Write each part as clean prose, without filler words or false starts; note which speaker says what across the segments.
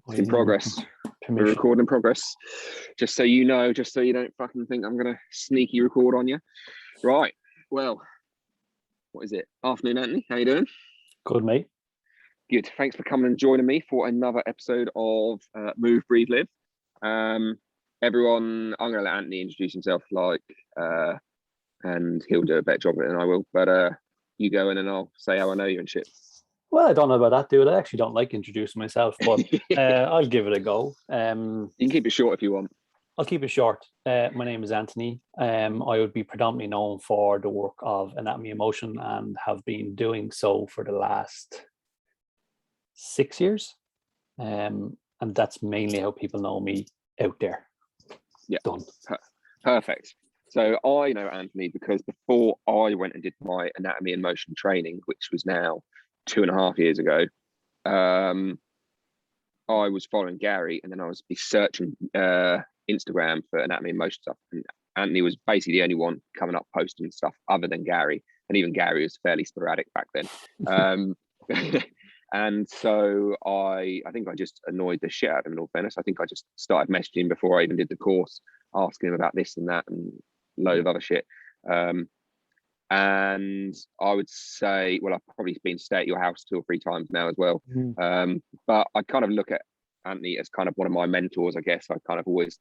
Speaker 1: It's in progress. We're recording in progress. Just so you know, just so you don't fucking think I'm gonna sneaky record on you. Right. Well, what is it? Afternoon, Anthony. How you doing?
Speaker 2: Good, mate.
Speaker 1: Good. Thanks for coming and joining me for another episode of Move, Breathe, Live. Everyone, I'm gonna let Anthony introduce himself, and he'll do a better job of it than I will. But you go in and I'll say how I know you and shit.
Speaker 2: Well, I don't know about that, dude. I actually don't like introducing myself, but I'll give it a go.
Speaker 1: You can keep it short if you want.
Speaker 2: I'll keep it short. My name is Anthony. I would be predominantly known for the work of Anatomy and Motion and have been doing so for the last 6 years. And that's mainly how people know me out there.
Speaker 1: Yeah.
Speaker 2: Done.
Speaker 1: Perfect. So I know Anthony because before I went and did my Anatomy and Motion training, which was now 2.5 years ago, I was following Gary, and then I was searching Instagram for Anatomy and Motion stuff, and Anthony was basically the only one coming up posting stuff other than Gary, and even Gary was fairly sporadic back then. And so I think I just annoyed the shit out of him, in all fairness. I think I just started messaging him before I even did the course, asking him about this and that and a load of other shit. And I would say, well, I've probably been to stay at your house 2 or 3 times now as well. But I kind of look at Anthony as kind of one of my mentors, I guess. I kind of always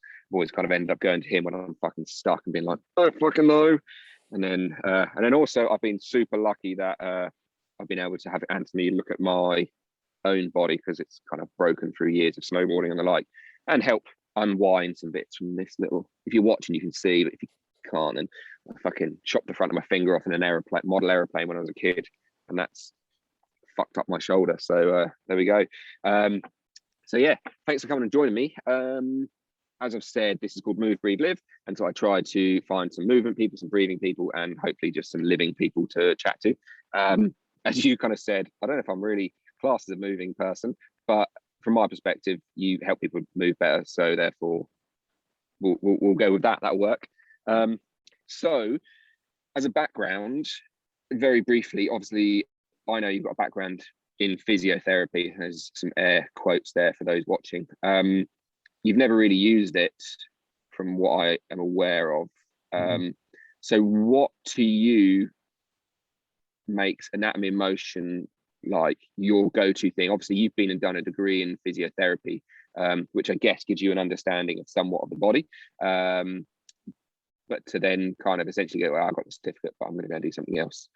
Speaker 1: kind of ended up going to him when I'm fucking stuck and being like, I don't fucking know. And then also I've been super lucky that I've been able to have Anthony look at my own body, because it's kind of broken through years of snowboarding and the like, and help unwind some bits from this little, if you're watching you can see, but if you can't, and I fucking chopped the front of my finger off in an model aeroplane when I was a kid, and that's fucked up my shoulder. So there we go. So yeah, thanks for coming and joining me. As I've said, this is called Move, Breathe, Live, and so I try to find some movement people, some breathing people, and hopefully just some living people to chat to. As you kind of said, I don't know if I'm really classed as a moving person, but from my perspective, you help people move better, so therefore we'll go with that. That'll work. So as a background, very briefly, obviously I know you've got a background in physiotherapy. There's some air quotes there for those watching. You've never really used it from what I am aware of. So what to you makes Anatomy and Motion like your go-to thing? Obviously you've been and done a degree in physiotherapy, which I guess gives you an understanding of somewhat of the body. But to then kind of essentially go, well, I got the certificate, but I'm going to go and do something else.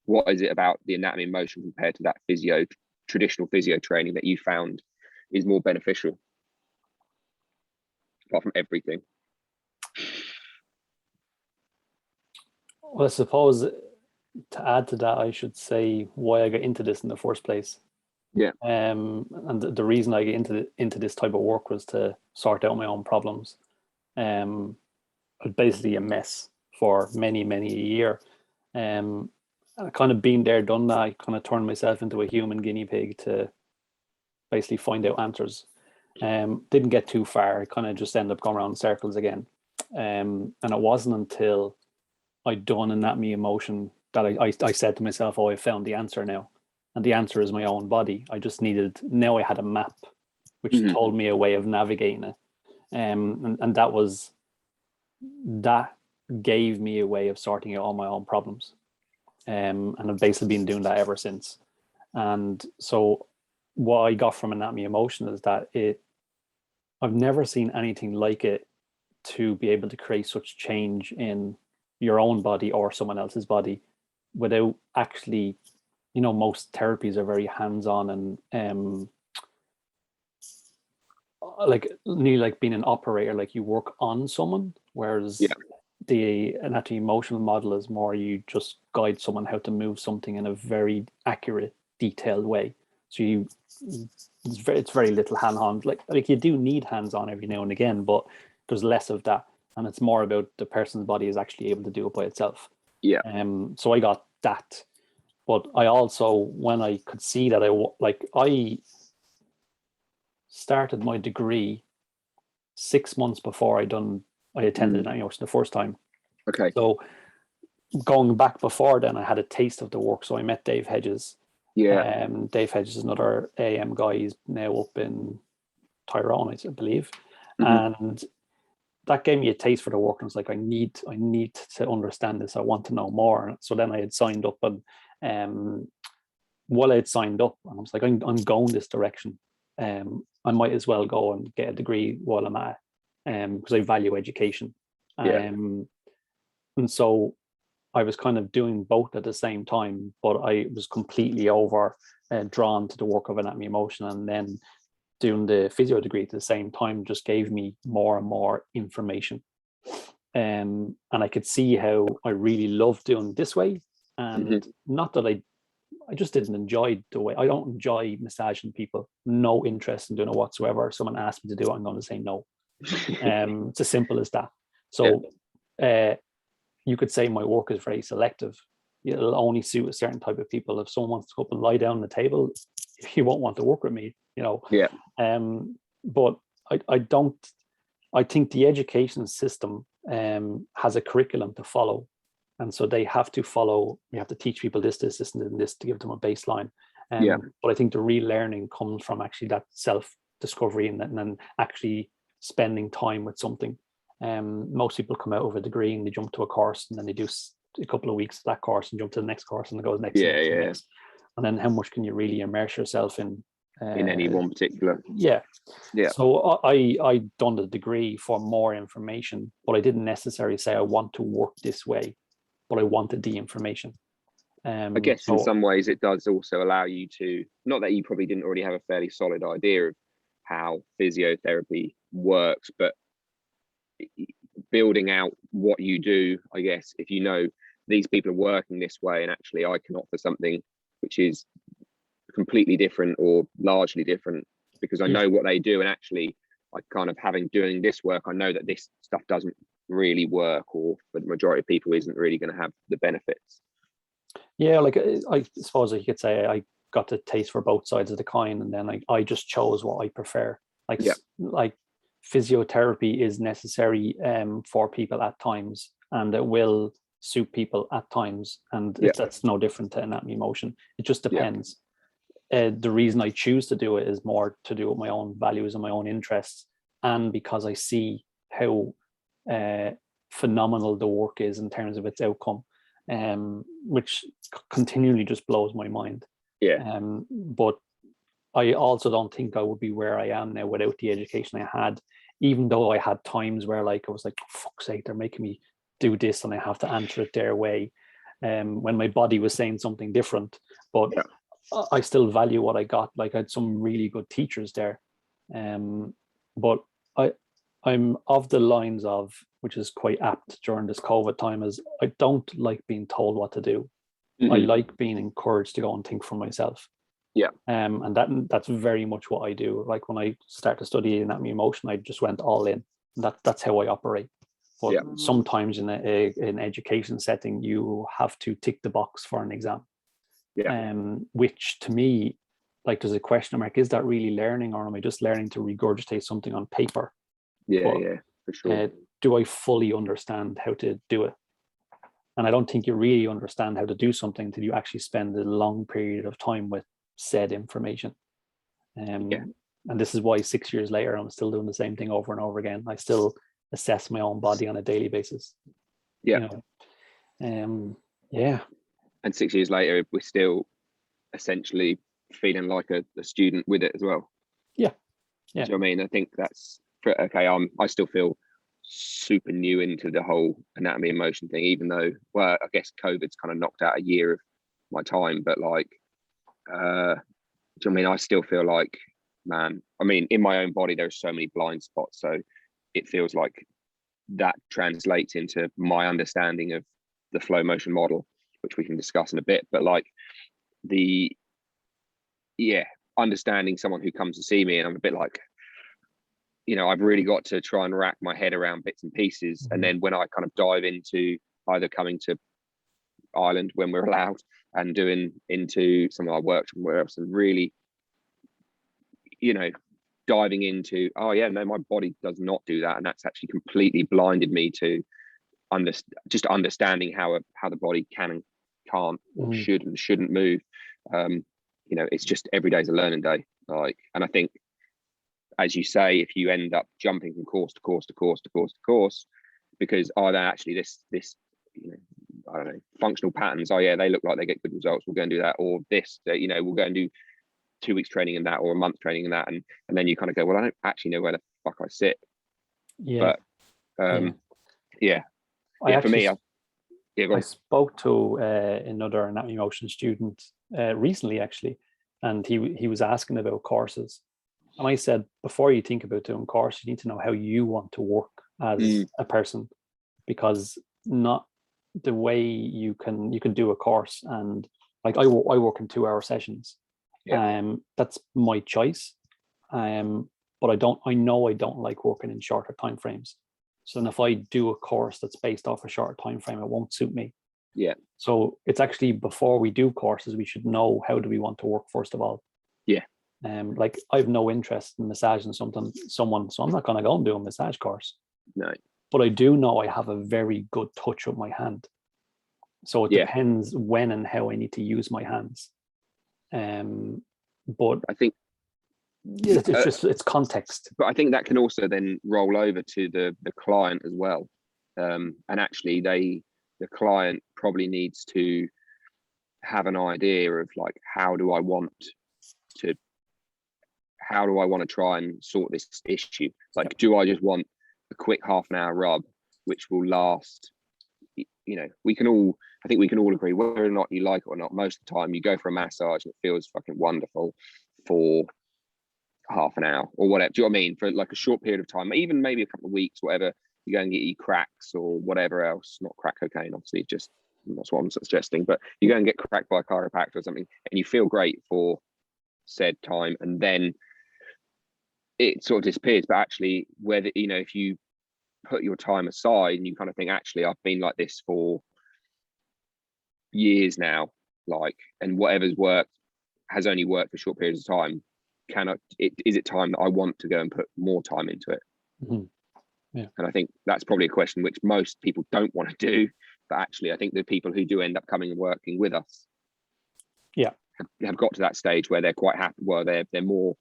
Speaker 1: What is it about the Anatomy and Motion compared to that traditional physio training that you found is more beneficial, apart from everything?
Speaker 2: Well, I suppose to add to that, I should say why I got into this in the first place.
Speaker 1: Yeah.
Speaker 2: And the reason I get into this type of work was to sort out my own problems. I was basically a mess for many a year. And I kind of been there, done that. I kind of turned myself into a human guinea pig to basically find out answers. Didn't get too far. I kind of just ended up going around in circles again. And it wasn't until I'd done Anatomy and Motion that I said to myself, oh, I found the answer now. And the answer is my own body. Now I had a map, which told me a way of navigating it. And that gave me a way of sorting out all my own problems. And I've basically been doing that ever since. And so what I got from Anatomy and Motion is that I've never seen anything like it, to be able to create such change in your own body or someone else's body without actually, most therapies are very hands-on and nearly like being an operator, like you work on someone, whereas the Anatomy and Motion model is more you just guide someone how to move something in a very accurate, detailed way. So it's very little hand-on. Like you do need hands-on every now and again, but there's less of that, and it's more about the person's body is actually able to do it by itself.
Speaker 1: Yeah.
Speaker 2: So I got that, but I also, when I could see that I started my degree 6 months before I attended the first time.
Speaker 1: Okay.
Speaker 2: So going back before then, I had a taste of the work. So I met Dave Hedges,
Speaker 1: Yeah.
Speaker 2: Dave Hedges is another AM guy. He's now up in Tyrone, I believe.
Speaker 1: Mhm.
Speaker 2: And that gave me a taste for the work. And it's like, I need to understand this. I want to know more. So then I had signed up, and while I had signed up, and I was like, I'm going this direction. I might as well go and get a degree while I'm at it, because I value education.
Speaker 1: Yeah.
Speaker 2: And so I was kind of doing both at the same time, but I was completely drawn to the work of anatomy and motion, and then doing the physio degree at the same time just gave me more and more information. And I could see how I really loved doing it this way. And
Speaker 1: Mhm.
Speaker 2: not that I just didn't enjoy the way. I don't enjoy massaging people. No interest in doing it whatsoever. If someone asked me to do it, I'm going to say no. It's as simple as that.
Speaker 1: Yeah.
Speaker 2: So you could say my work is very selective. It'll only suit a certain type of people. If someone wants to go up and lie down on the table, he won't want to work with me,
Speaker 1: Yeah.
Speaker 2: But I don't. I think the education system has a curriculum to follow, and so they have to follow. We have to teach people this, and this to give them a baseline.
Speaker 1: Yeah.
Speaker 2: But I think the real learning comes from actually that self-discovery and then actually spending time with something. Most people come out of a degree and they jump to a course, and then they do a couple of weeks of that course and jump to the next course, and it goes next and
Speaker 1: Yeah.
Speaker 2: next and
Speaker 1: Yeah.
Speaker 2: next. And then how much can you really immerse yourself in?
Speaker 1: In any one particular.
Speaker 2: Yeah.
Speaker 1: Yeah.
Speaker 2: So I done the degree for more information, but I didn't necessarily say I want to work this way, but I wanted the information.
Speaker 1: I guess in some ways it does also allow you to, not that you probably didn't already have a fairly solid idea of how physiotherapy works, but building out what you do, I guess, if you know these people are working this way and actually I can offer something which is completely different or largely different because I know what they do, and actually I kind of doing this work, I know that this stuff doesn't really work, or for the majority of people isn't really going to have the benefits.
Speaker 2: Yeah, like I suppose you could say I got the taste for both sides of the coin, and then I just chose what I prefer. Like physiotherapy is necessary for people at times, and it will suit people at times, and that's no different to anatomy motion. It just depends. The reason I choose to do it is more to do with my own values and my own interests, and because I see how phenomenal the work is in terms of its outcome, which continually just blows my mind. But I also don't think I would be where I am now without the education I had, even though I had times where I was like, for fuck's sake, they're making me do this and I have to answer it their way, when my body was saying something different. But I still value what I got. Like I had some really good teachers there. But I'm of the lines of, which is quite apt during this COVID time, is I don't like being told what to do. I like being encouraged to go and think for myself. And that's very much what I do. Like when I started to study anatomy and motion, I just went all in. That's how I operate. But sometimes in an education setting, you have to tick the box for an exam. Which to me, like there's a question mark, is that really learning, or am I just learning to regurgitate something on paper?
Speaker 1: For sure.
Speaker 2: Do I fully understand how to do it? And I don't think you really understand how to do something until you actually spend a long period of time with said information. And this is why 6 years later, I'm still doing the same thing over and over again. I still assess my own body on a daily basis.
Speaker 1: And 6 years later, we're still essentially feeling like a student with it as well. Do you know what I mean? I think that's okay. I still feel super new into the whole anatomy and motion thing, even though, well, I guess COVID's kind of knocked out a year of my time. But like, do you know what I mean? I still feel like, man, I mean, in my own body, there's so many blind spots. So it feels like that translates into my understanding of the flow motion model, which we can discuss in a bit. But like understanding someone who comes to see me and I'm a bit like, I've really got to try and rack my head around bits and pieces. And then when I kind of dive into either coming to Ireland when we're allowed and doing into some of our work somewhere else and really, diving into, my body does not do that. And that's actually completely blinded me to understanding how the body can and can't or should and shouldn't move. you know, it's just every day's a learning day. Like, and I think, as you say, if you end up jumping from course to course to course to course to course, because are they actually this, you know, I don't know, functional patterns, oh yeah, they look like they get good results, we'll go and do that, or this, you know, we'll go and do 2 weeks training in that, or a month training in that, and then you kind of go, well, I don't actually know where the fuck I sit.
Speaker 2: Yeah.
Speaker 1: But for me,
Speaker 2: I spoke to another anatomy motion student recently, actually, and he was asking about courses. And I said, before you think about doing course, you need to know how you want to work as a person, because not the way you can do a course, and like I work in 2-hour sessions. That's my choice. But I know I don't like working in shorter time frames. So then if I do a course that's based off a shorter time frame, it won't suit me.
Speaker 1: Yeah.
Speaker 2: So it's actually, before we do courses, we should know, how do we want to work first of all?
Speaker 1: Yeah.
Speaker 2: Like I've no interest in massaging someone, so I'm not going to go and do a massage course.
Speaker 1: No.
Speaker 2: But I do know I have a very good touch with my hand. So it depends when and how I need to use my hands. But
Speaker 1: I think
Speaker 2: it's context.
Speaker 1: But I think that can also then roll over to the client as well. And actually the client probably needs to have an idea of like, how do I want to try and sort this issue? Like, do I just want a quick half an hour rub, which will last, you know, I think we can all agree, whether or not you like it or not, most of the time you go for a massage and it feels fucking wonderful for half an hour or whatever. Do you know what I mean? For like a short period of time, even maybe a couple of weeks, whatever, you go and get your cracks or whatever else, not crack cocaine, obviously, just that's what I'm suggesting, but you go and get cracked by a chiropractor or something and you feel great for said time, and then it sort of disappears. But actually, whether, you know, if you put your time aside and you kind of think, actually, I've been like this for years now, like, and whatever's worked has only worked for short periods of time, is it time that I want to go and put more time into it?
Speaker 2: Yeah.
Speaker 1: And I think that's probably a question which most people don't want to do, but actually I think the people who do end up coming and working with us have got to that stage where they're quite happy. Well, they're more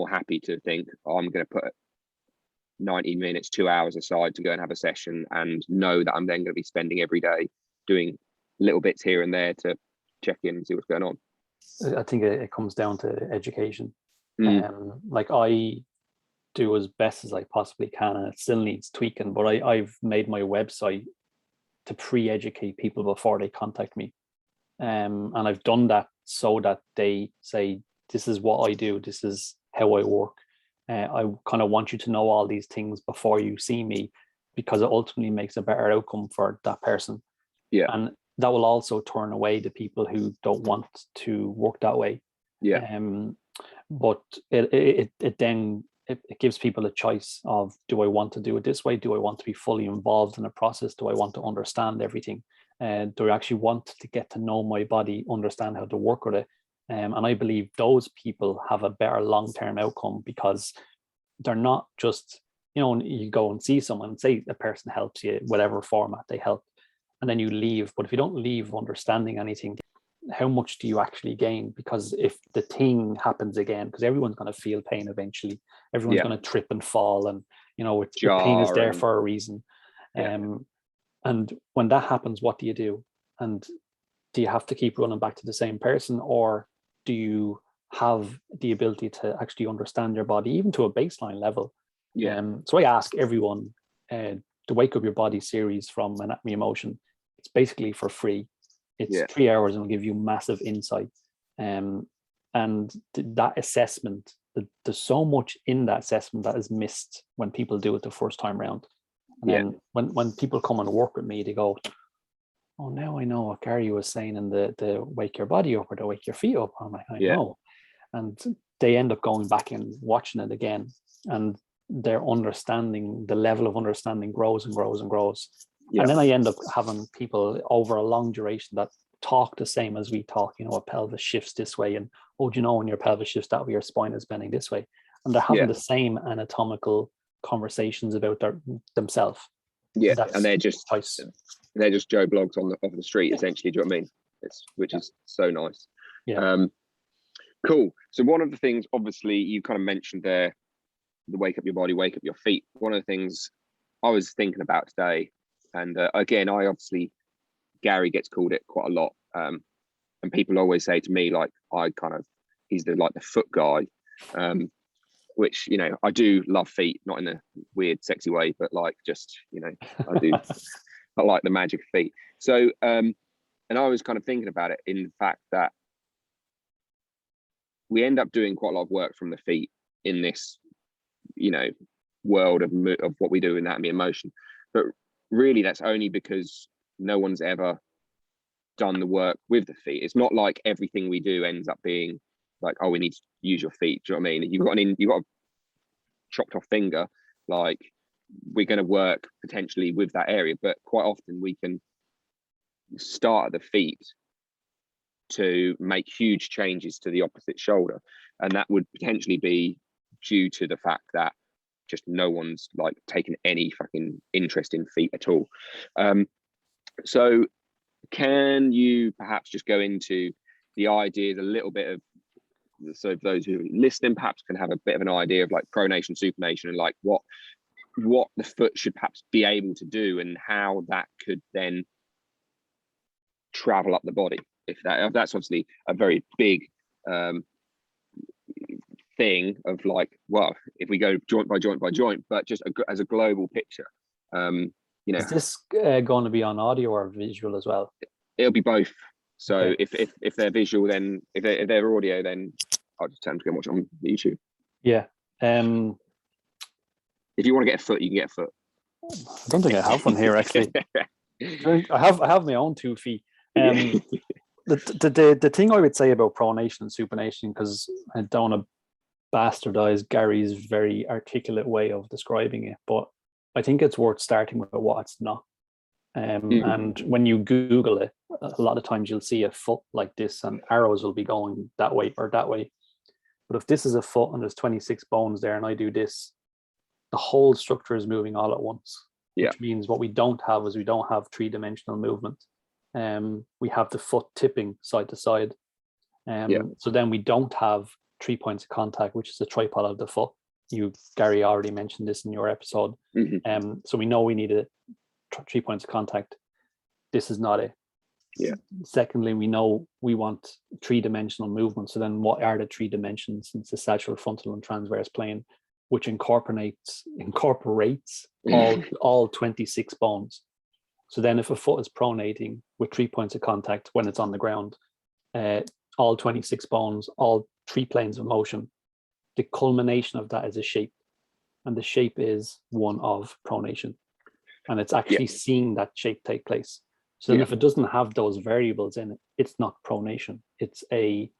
Speaker 1: happy to think, oh, I'm going to put 90 minutes, 2 hours aside to go and have a session, and know that I'm then going to be spending every day doing little bits here and there to check in and see what's going on.
Speaker 2: I think it comes down to education. Like I do as best as I possibly can, and it still needs tweaking, but I've made my website to pre-educate people before they contact me. And I've done that so that they say, this is what I do, this is how I work. I kind of want you to know all these things before you see me, because it ultimately makes a better outcome for that person.
Speaker 1: Yeah.
Speaker 2: And that will also turn away the people who don't want to work that way.
Speaker 1: Yeah.
Speaker 2: But it gives people a choice of, do I want to do it this way? Do I want to be fully involved in the process? Do I want to understand everything? Do I actually want to get to know my body, understand how to work with it? And I believe those people have a better long-term outcome, because they're not just, you know, you go and see someone, say a person helps you, whatever format they help, and then you leave. But if you don't leave understanding anything, how much do you actually gain? Because if the thing happens again, because everyone's going to feel pain eventually, everyone's going to trip and fall, and you know, the pain is there for a reason. And when that happens, what do you do? And do you have to keep running back to the same person, or do you have the ability to actually understand your body, even to a baseline level? So I ask everyone, the Wake Up Your Body series from Anatomy of Motion, it's basically for free. It's 3 hours and will give you massive insight. And that assessment, there's so much in that assessment that is missed when people do it the first time round. And then when people come and work with me, they go, oh, now I know what Gary was saying in the Wake Your Body Up or the Wake Your Feet Up. I'm like, I know. And they end up going back and watching it again. And their understanding, the level of understanding grows and grows and grows. And then I end up having people over a long duration that talk the same as we talk, you know, a pelvis shifts this way, and oh, do you know, when your pelvis shifts that way, your spine is bending this way. And they're having the same anatomical conversations about themselves.
Speaker 1: And they're just Joe Blogs off the street, essentially. Do you know what I mean? Which is so nice. Cool. So one of the things, obviously, you kind of mentioned there, the wake up your body, wake up your feet. One of the things I was thinking about today, and again, I obviously, Gary gets called it quite a lot, and people always say to me, like, he's the foot guy, which, you know, I do love feet, not in a weird, sexy way, but like, just, you know, I do, I like the magic of feet. So, and I was kind of thinking about it in the fact that we end up doing quite a lot of work from the feet in this, you know, world of what we do in anatomy and motion. But really, that's only because no one's ever done the work with the feet. It's not like everything we do ends up being like, oh, we need to use your feet. Do you know what I mean? You've got a chopped off finger, like, we're going to work potentially with that area, but quite often we can start at the feet to make huge changes to the opposite shoulder, and that would potentially be due to the fact that just no one's like taken any fucking interest in feet at all. So can you perhaps just go into the ideas a little bit of, so those who are listening perhaps can have a bit of an idea of like pronation, supination, and like what the foot should perhaps be able to do, and how that could then travel up the body, if that's obviously a very big thing of like, well, if we go joint by joint by joint, but just as a global picture, you know. Is
Speaker 2: this going to be on audio or visual as well?
Speaker 1: It'll be both. So okay. if they're visual, then if they're audio, then I'll just tell them to go and watch it on YouTube.
Speaker 2: Yeah.
Speaker 1: If you want to get a foot, you can get a foot.
Speaker 2: I don't think I have one here actually. I have my own 2 feet. The thing I would say about pronation and supination, because I don't want to bastardize Gary's very articulate way of describing it, but I think it's worth starting with what it's not. And when you Google it, a lot of times you'll see a foot like this and arrows will be going that way or that way. But if this is a foot and there's 26 bones there and I do this, the whole structure is moving all at once.
Speaker 1: Yeah.
Speaker 2: Which means what we don't have is we don't have 3-dimensional movement. We have the foot tipping side to side. So then we don't have 3 points of contact, which is the tripod of the foot. Gary already mentioned this in your episode. So we know we need 3 points of contact. This is not it.
Speaker 1: Yeah.
Speaker 2: Secondly, we know we want 3-dimensional movement. So then what are the 3 dimensions? It's the sagittal, frontal, and transverse plane, which incorporates all 26 bones. So then if a foot is pronating with 3 points of contact when it's on the ground, all 26 bones, all 3 planes of motion, the culmination of that is a shape. And the shape is one of pronation. And it's actually seeing that shape take place. So then if it doesn't have those variables in it, it's not pronation. It's a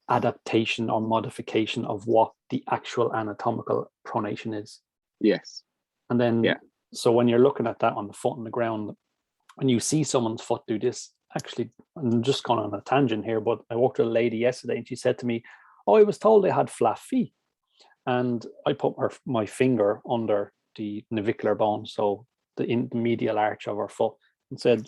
Speaker 2: adaptation or modification of what the actual anatomical pronation is.
Speaker 1: Yes.
Speaker 2: And then, so when you're looking at that on the foot on the ground, and you see someone's foot do this, actually, I'm just going on a tangent here, but I walked with a lady yesterday and she said to me, oh, I was told I had flat feet. And I put my finger under the navicular bone, so the medial arch of her foot, and said,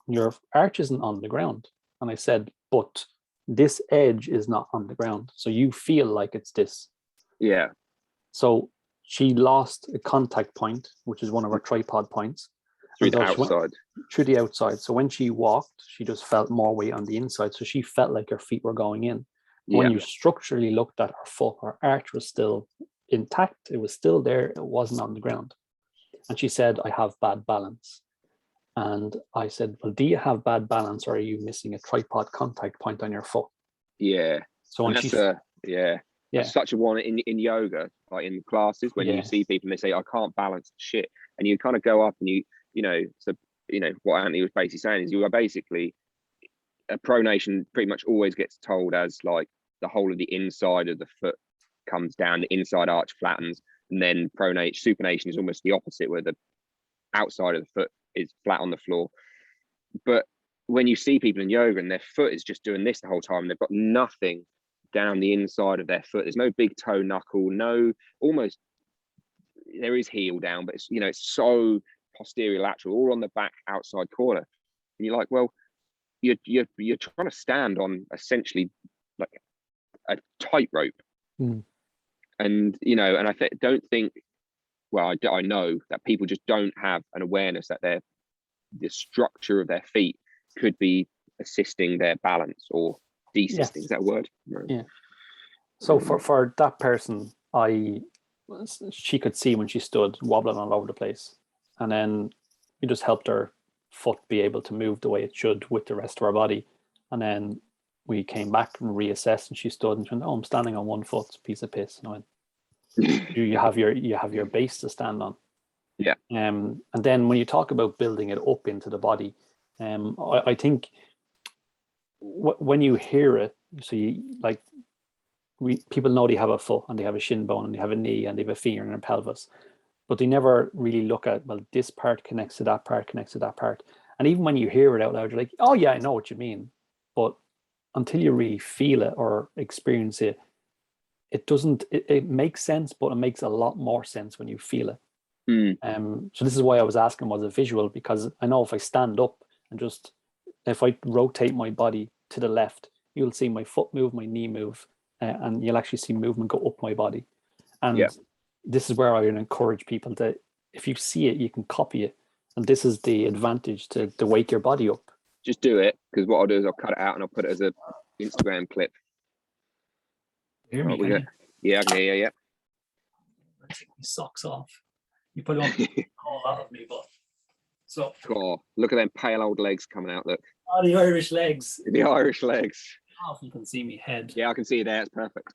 Speaker 2: your arch isn't on the ground. And I said, but this edge is not on the ground. So you feel like it's this.
Speaker 1: Yeah.
Speaker 2: So she lost a contact point, which is one of her tripod points.
Speaker 1: Through the outside.
Speaker 2: Through the outside. So when she walked, she just felt more weight on the inside. So she felt like her feet were going in. Yeah. When you structurally looked at her foot, her arch was still intact. It was still there. It wasn't on the ground. And she said, I have bad balance. And I said, well, do you have bad balance, or are you missing a tripod contact point on your foot?
Speaker 1: Yeah.
Speaker 2: So when
Speaker 1: that's such a one in yoga, like in classes, when you see people and they say, I can't balance shit. And you kind of go up and what Anthony was basically saying is you are basically, a pronation pretty much always gets told as like the whole of the inside of the foot comes down, the inside arch flattens, and then supination is almost the opposite, where the outside of the foot is flat on the floor. But when you see people in yoga and their foot is just doing this the whole time, they've got nothing down the inside of their foot. There's no big toe knuckle, there is heel down, but it's so posterior lateral, all on the back outside corner. And you're like, well, you're trying to stand on essentially like a tightrope. And you know, and don't think, well, I know that people just don't have an awareness that the structure of their feet could be assisting their balance or desisting.
Speaker 2: Yes.
Speaker 1: Is that a word? No.
Speaker 2: Yeah. So for that person, she could see when she stood wobbling all over the place, and then we just helped her foot be able to move the way it should with the rest of her body, and then we came back and reassessed, and she stood and she went, "Oh, I'm standing on one foot, piece of piss." And I went, you have your base to stand on.
Speaker 1: Yeah.
Speaker 2: And then when you talk about building it up into the body, I think when you hear it, so you like, people know they have a foot and they have a shin bone and they have a knee and they have a femur and a pelvis, but they never really look at, well, this part connects to that part, connects to that part. And even when you hear it out loud, you're like, oh yeah, I know what you mean. But until you really feel it or experience it, it makes sense, but it makes a lot more sense when you feel it. So this is why I was asking, was it visual? Because I know if I stand up and if I rotate my body to the left, you'll see my foot move, my knee move, and you'll actually see movement go up my body. And this is where I would encourage people to, if you see it, you can copy it. And this is the advantage to wake your body up.
Speaker 1: Just do it, because what I'll do is I'll cut it out and I'll put it as a Instagram clip.
Speaker 2: Hear me?
Speaker 1: Yeah, I can hear you. Yeah.
Speaker 2: I take my socks off. You put on a whole lot of me, but so.
Speaker 1: God, look at them pale old legs coming out. Look.
Speaker 2: Oh, the Irish legs.
Speaker 1: The Irish legs.
Speaker 2: Oh, if you can see me head.
Speaker 1: Yeah, I can see you there. It's perfect.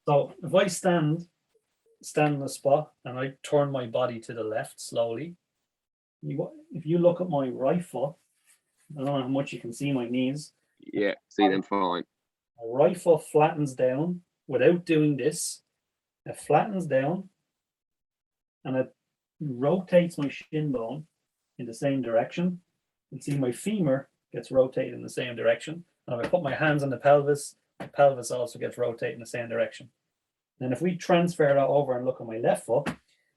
Speaker 2: So if I stand in a spot and I turn my body to the left slowly, if you look at my right foot, I don't know how much you can see my knees.
Speaker 1: Yeah, see them fine.
Speaker 2: My right foot flattens down without doing this. It flattens down and it rotates my shin bone in the same direction. You can see my femur gets rotated in the same direction. And if I put my hands on the pelvis also gets rotated in the same direction. And if we transfer that over and look at my left foot,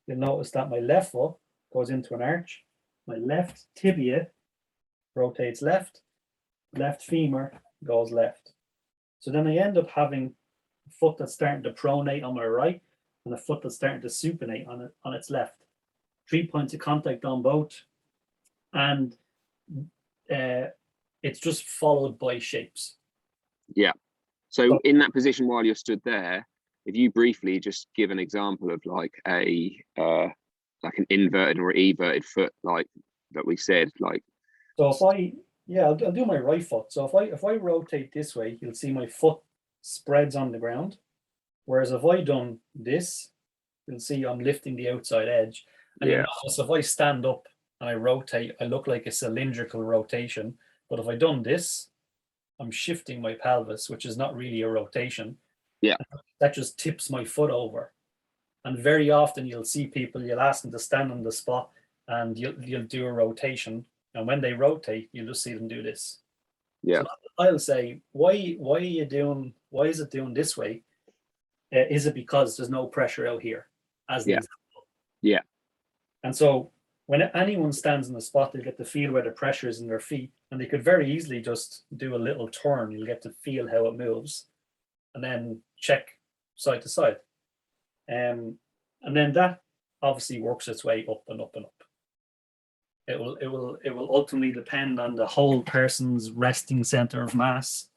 Speaker 2: you'll notice that my left foot goes into an arch. My left tibia rotates left, left femur goes left. So then I end up having a foot that's starting to pronate on my right and a foot that's starting to supinate on its left. 3 points of contact on both. And it's just followed by shapes.
Speaker 1: Yeah. So in that position while you're stood there, if you briefly just give an example of like an inverted or everted foot, like that we said, like.
Speaker 2: So I'll do my right foot. So if I rotate this way, you'll see my foot spreads on the ground. Whereas if I done this, you'll see I'm lifting the outside edge. And you notice if I stand up and I rotate, I look like a cylindrical rotation. But if I done this, I'm shifting my pelvis, which is not really a rotation.
Speaker 1: Yeah.
Speaker 2: That just tips my foot over. And very often you'll see people, you'll ask them to stand on the spot and you'll do a rotation. And when they rotate, you'll just see them do this.
Speaker 1: Yeah.
Speaker 2: So I'll say, why is it doing this way? Is it because there's no pressure out here? As an example.
Speaker 1: Yeah.
Speaker 2: And so when anyone stands in the spot, they get to feel where the pressure is in their feet, and they could very easily just do a little turn. You'll get to feel how it moves, and then check side to side. And then that obviously works its way up and up and up. It will ultimately depend on the whole person's resting center of mass,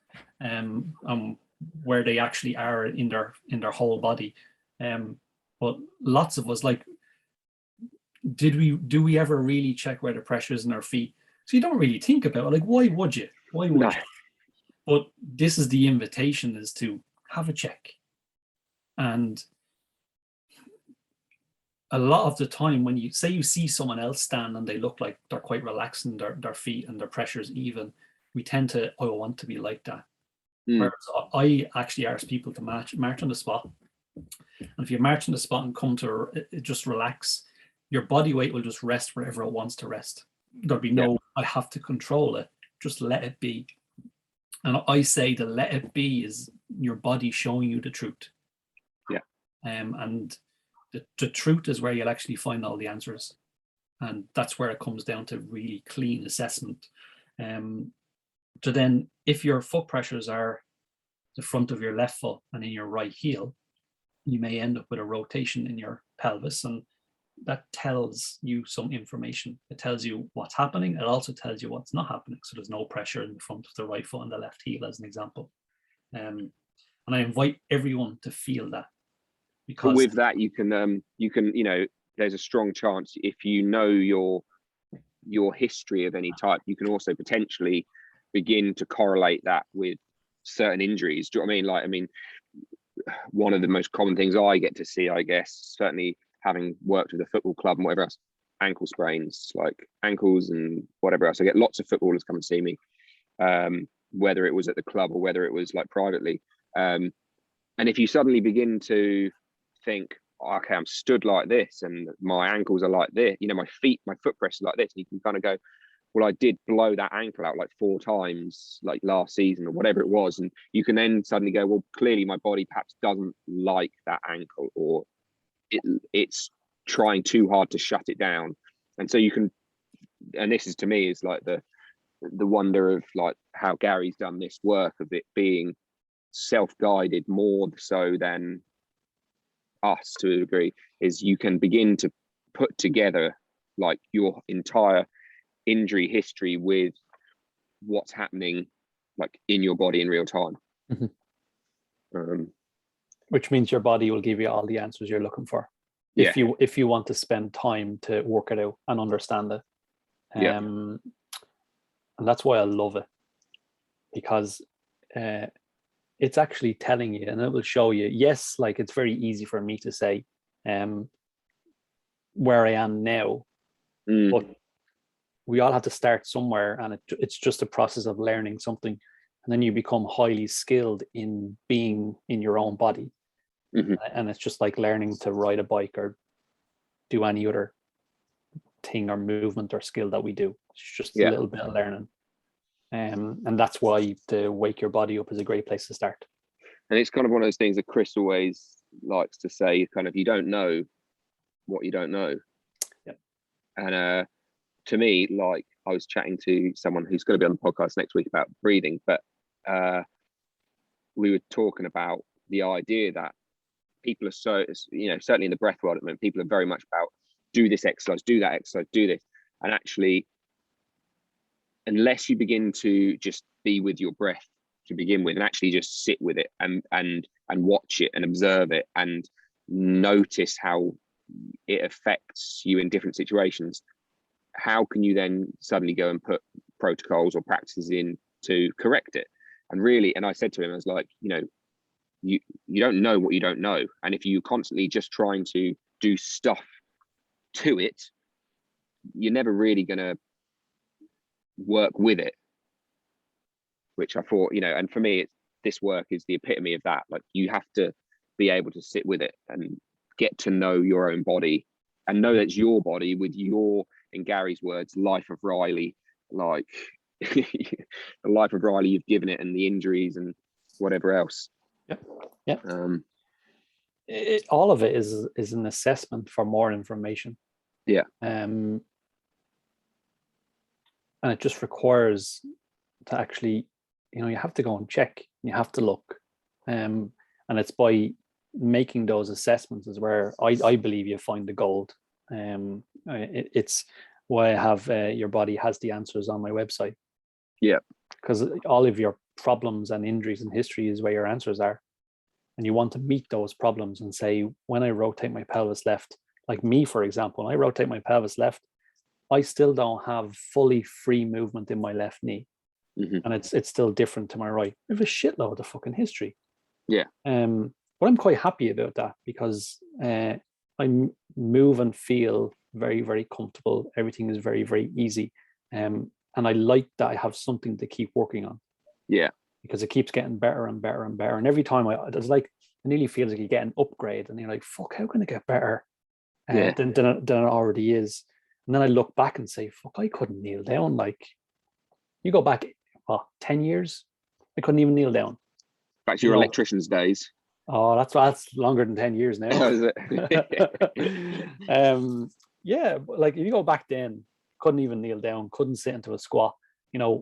Speaker 2: where they actually are in their whole body. But lots of us, like, do we ever really check where the pressure is in our feet? So you don't really think about it. Like, why would you? You? But this is the invitation, is to have a check. And a lot of the time when you see someone else stand and they look like they're quite relaxed in their feet and their pressure is even, we tend to, I want to be like that. Whereas I actually ask people to march on the spot. And if you march on the spot and come to just relax, your body weight will just rest wherever it wants to rest. There'll be no, I have to control it. Just let it be. And I say the let it be is your body showing you the truth.
Speaker 1: Yeah.
Speaker 2: And the truth is where you'll actually find all the answers. And that's where it comes down to really clean assessment. So then if your foot pressures are the front of your left foot and in your right heel, you may end up with a rotation in your pelvis, and that tells you some information. It tells you what's happening. It also tells you what's not happening. So there's no pressure in the front of the right foot and the left heel, as an example. And I invite everyone to feel that, because
Speaker 1: but with that you can there's a strong chance, if you know your history of any type, you can also potentially begin to correlate that with certain injuries. Do you know what I mean? Like, I mean, one of the most common things I get to see, I guess, certainly having worked with a football club and whatever else, ankle sprains, like ankles and whatever else. I get lots of footballers come and see me, whether it was at the club or whether it was like privately. And if you suddenly begin to think, okay, I'm stood like this and my ankles are like this, my foot press is like this, and you can kind of go, well, I did blow that ankle out like 4 times, like last season or whatever it was. And you can then suddenly go, well, clearly my body perhaps doesn't like that ankle, or it's trying too hard to shut it down. And so you can, and this is, to me, is like the wonder of like how Gary's done this work of it being self-guided more so than us to a degree, is you can begin to put together like your entire injury history with what's happening like in your body in real time.
Speaker 2: Which means your body will give you all the answers you're looking for,
Speaker 1: yeah.
Speaker 2: if you want to spend time to work it out and understand it. And that's why I love it, because it's actually telling you, and it will show you. Yes, like, it's very easy for me to say where I am now, but we all have to start somewhere, and it's just a process of learning something, and then you become highly skilled in being in your own body. And it's just like learning to ride a bike or do any other thing or movement or skill that we do. It's just a little bit of learning. And that's why the Wake Your Body Up is a great place to start.
Speaker 1: And it's kind of one of those things that Chris always likes to say, kind of, you don't know what you don't know. And to me, like, I was chatting to someone who's going to be on the podcast next week about breathing, but we were talking about the idea that people are so, certainly in the breath world at the moment, people are very much about do this exercise, do that exercise, do this. And actually, unless you begin to just be with your breath to begin with and actually just sit with it and watch it and observe it and notice how it affects you in different situations, how can you then suddenly go and put protocols or practices in to correct it? And really, and I said to him, I was like, you don't know what you don't know. And if you're constantly just trying to do stuff to it, you're never really going to work with it, which I thought, and for me, this work is the epitome of that. Like, you have to be able to sit with it and get to know your own body and know that's your body with your, in Gary's words, life of Riley, like the life of Riley you've given it, and the injuries and whatever else.
Speaker 2: All of it is an assessment for more information. And it just requires to actually, you have to go and check, you have to look, and it's by making those assessments is where I believe you find the gold. It's why I have Your Body Has the Answers on my website, because all of your problems and injuries and history is where your answers are, and you want to meet those problems and say, when I rotate my pelvis left, like me, for example, when I rotate my pelvis left, I still don't have fully free movement in my left knee. And it's still different to my right. I have a shitload of fucking history. But I'm quite happy about that, because I move and feel very, very comfortable. Everything is very, very easy. And I like that I have something to keep working on. Because it keeps getting better and better and better. And every time it's like, it nearly feels like you get an upgrade, and you're like, fuck, how can it get better than it already is? And then I look back and say, fuck, I couldn't kneel down. Like, you go back, 10 years, I couldn't even kneel down.
Speaker 1: Back to your electrician's days.
Speaker 2: Oh, that's longer than 10 years now.
Speaker 1: Is it?
Speaker 2: Like, if you go back then, couldn't even kneel down, couldn't sit into a squat. I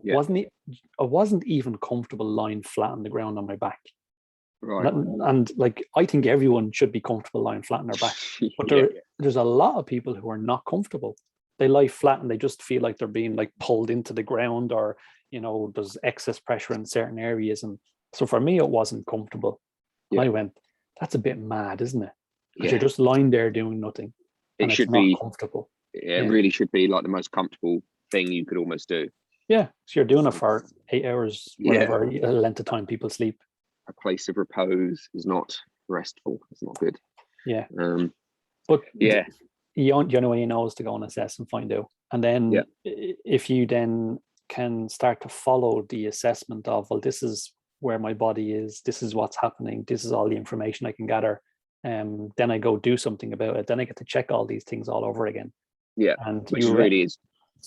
Speaker 2: wasn't even comfortable lying flat on the ground on my back.
Speaker 1: Right.
Speaker 2: And like, I think everyone should be comfortable lying flat on their back, but there's a lot of people who are not comfortable. They lie flat and they just feel like they're being like pulled into the ground, or there's excess pressure in certain areas. And so for me, it wasn't comfortable. And I went, that's a bit mad, isn't it? Because you're just lying there doing nothing, and
Speaker 1: It
Speaker 2: it's
Speaker 1: should
Speaker 2: not
Speaker 1: be
Speaker 2: comfortable.
Speaker 1: It really should be like the most comfortable thing you could almost do.
Speaker 2: Yeah, so you're doing it for 8 hours, whatever length of time people sleep.
Speaker 1: A place of repose is not restful. It's not good.
Speaker 2: Yeah. But
Speaker 1: yeah,
Speaker 2: the only way you know is to go and assess and find out. And then if you then can start to follow the assessment of, well, this is where my body is, this is what's happening, this is all the information I can gather, then I go do something about it. Then I get to check all these things all over again.
Speaker 1: Yeah,
Speaker 2: and
Speaker 1: which really is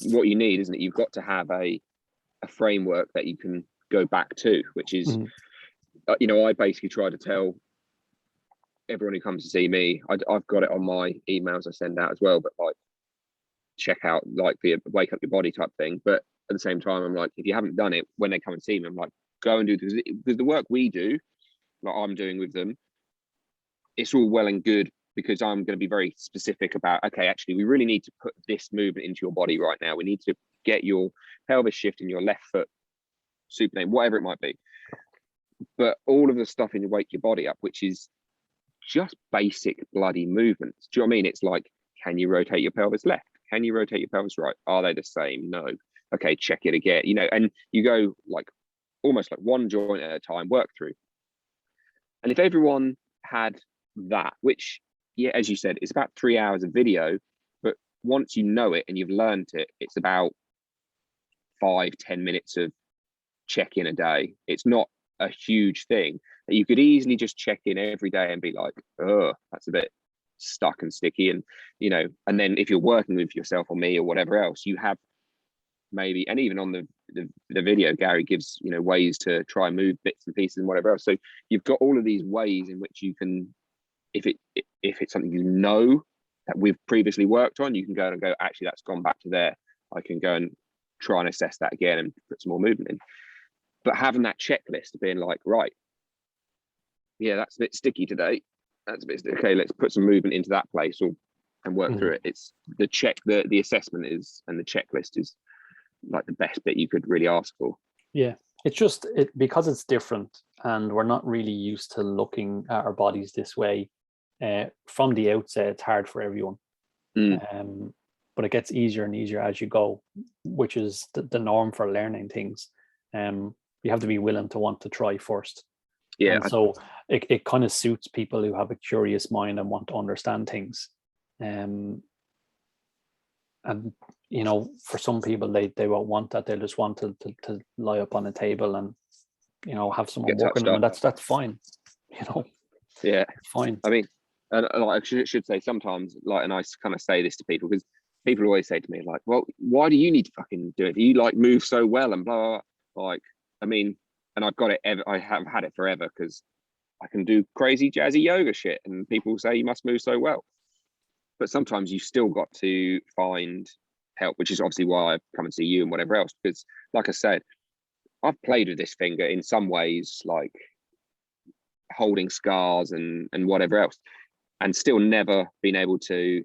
Speaker 1: what you need, isn't it? You've got to have a framework that you can go back to, which is, I basically try to tell everyone who comes to see me, I've got it on my emails I send out as well, but like, check out like the wake up your body type thing. But at the same time, I'm like, if you haven't done it, when they come and see me, I'm like, go and do this, because the work we do, like I'm doing with them, it's all well and good, because I'm going to be very specific about, okay, actually, we really need to put this movement into your body right now. We need to get your pelvis shift in your left foot, supinate, whatever it might be. But all of the stuff in Wake Your Body Up, which is just basic bloody movements. Do you know what I mean? It's like, can you rotate your pelvis left? Can you rotate your pelvis right? Are they the same? No. Okay, check it again. And you go like almost like one joint at a time, work through. And if everyone had that, which, as you said, it's about 3 hours of video, but once you know it and you've learned it, it's about 5-10 minutes of check-in a day. It's not a huge thing. You could easily just check in every day and be like, oh, that's a bit stuck and sticky. And, and then if you're working with yourself or me or whatever else, you have maybe, and even on the video, Gary gives, ways to try and move bits and pieces and whatever else. So you've got all of these ways in which you can, if it's something that we've previously worked on, you can go and go, actually, that's gone back to there. I can go and try and assess that again and put some more movement in. But having that checklist of being like, right, that's a bit sticky today. That's a bit sticky. Okay, let's put some movement into that place and work through it. It's the assessment is, and the checklist is like the best bit you could really ask for.
Speaker 2: Yeah, it's just because it's different, and we're not really used to looking at our bodies this way. From the outset, it's hard for everyone. But it gets easier and easier as you go, which is the norm for learning things. You have to be willing to want to try first. Yeah. And so it kind of suits people who have a curious mind and want to understand things. And for some people, they won't want that. They just want to lie up on a table and have someone working on them. And that's fine.
Speaker 1: Yeah,
Speaker 2: fine.
Speaker 1: I mean, and like I should say sometimes, like, and I kind of say this to people, because people always say to me like, well, why do you need to fucking do it? You like move so well and blah, blah, blah. Like, I mean, and I've got it I have had it forever, because I can do crazy jazzy yoga shit and people say you must move so well. But sometimes you still got to find help, which is obviously why I've come and see you and whatever else. Because like I said, I've played with this finger in some ways, like holding scars and whatever else, and still never been able to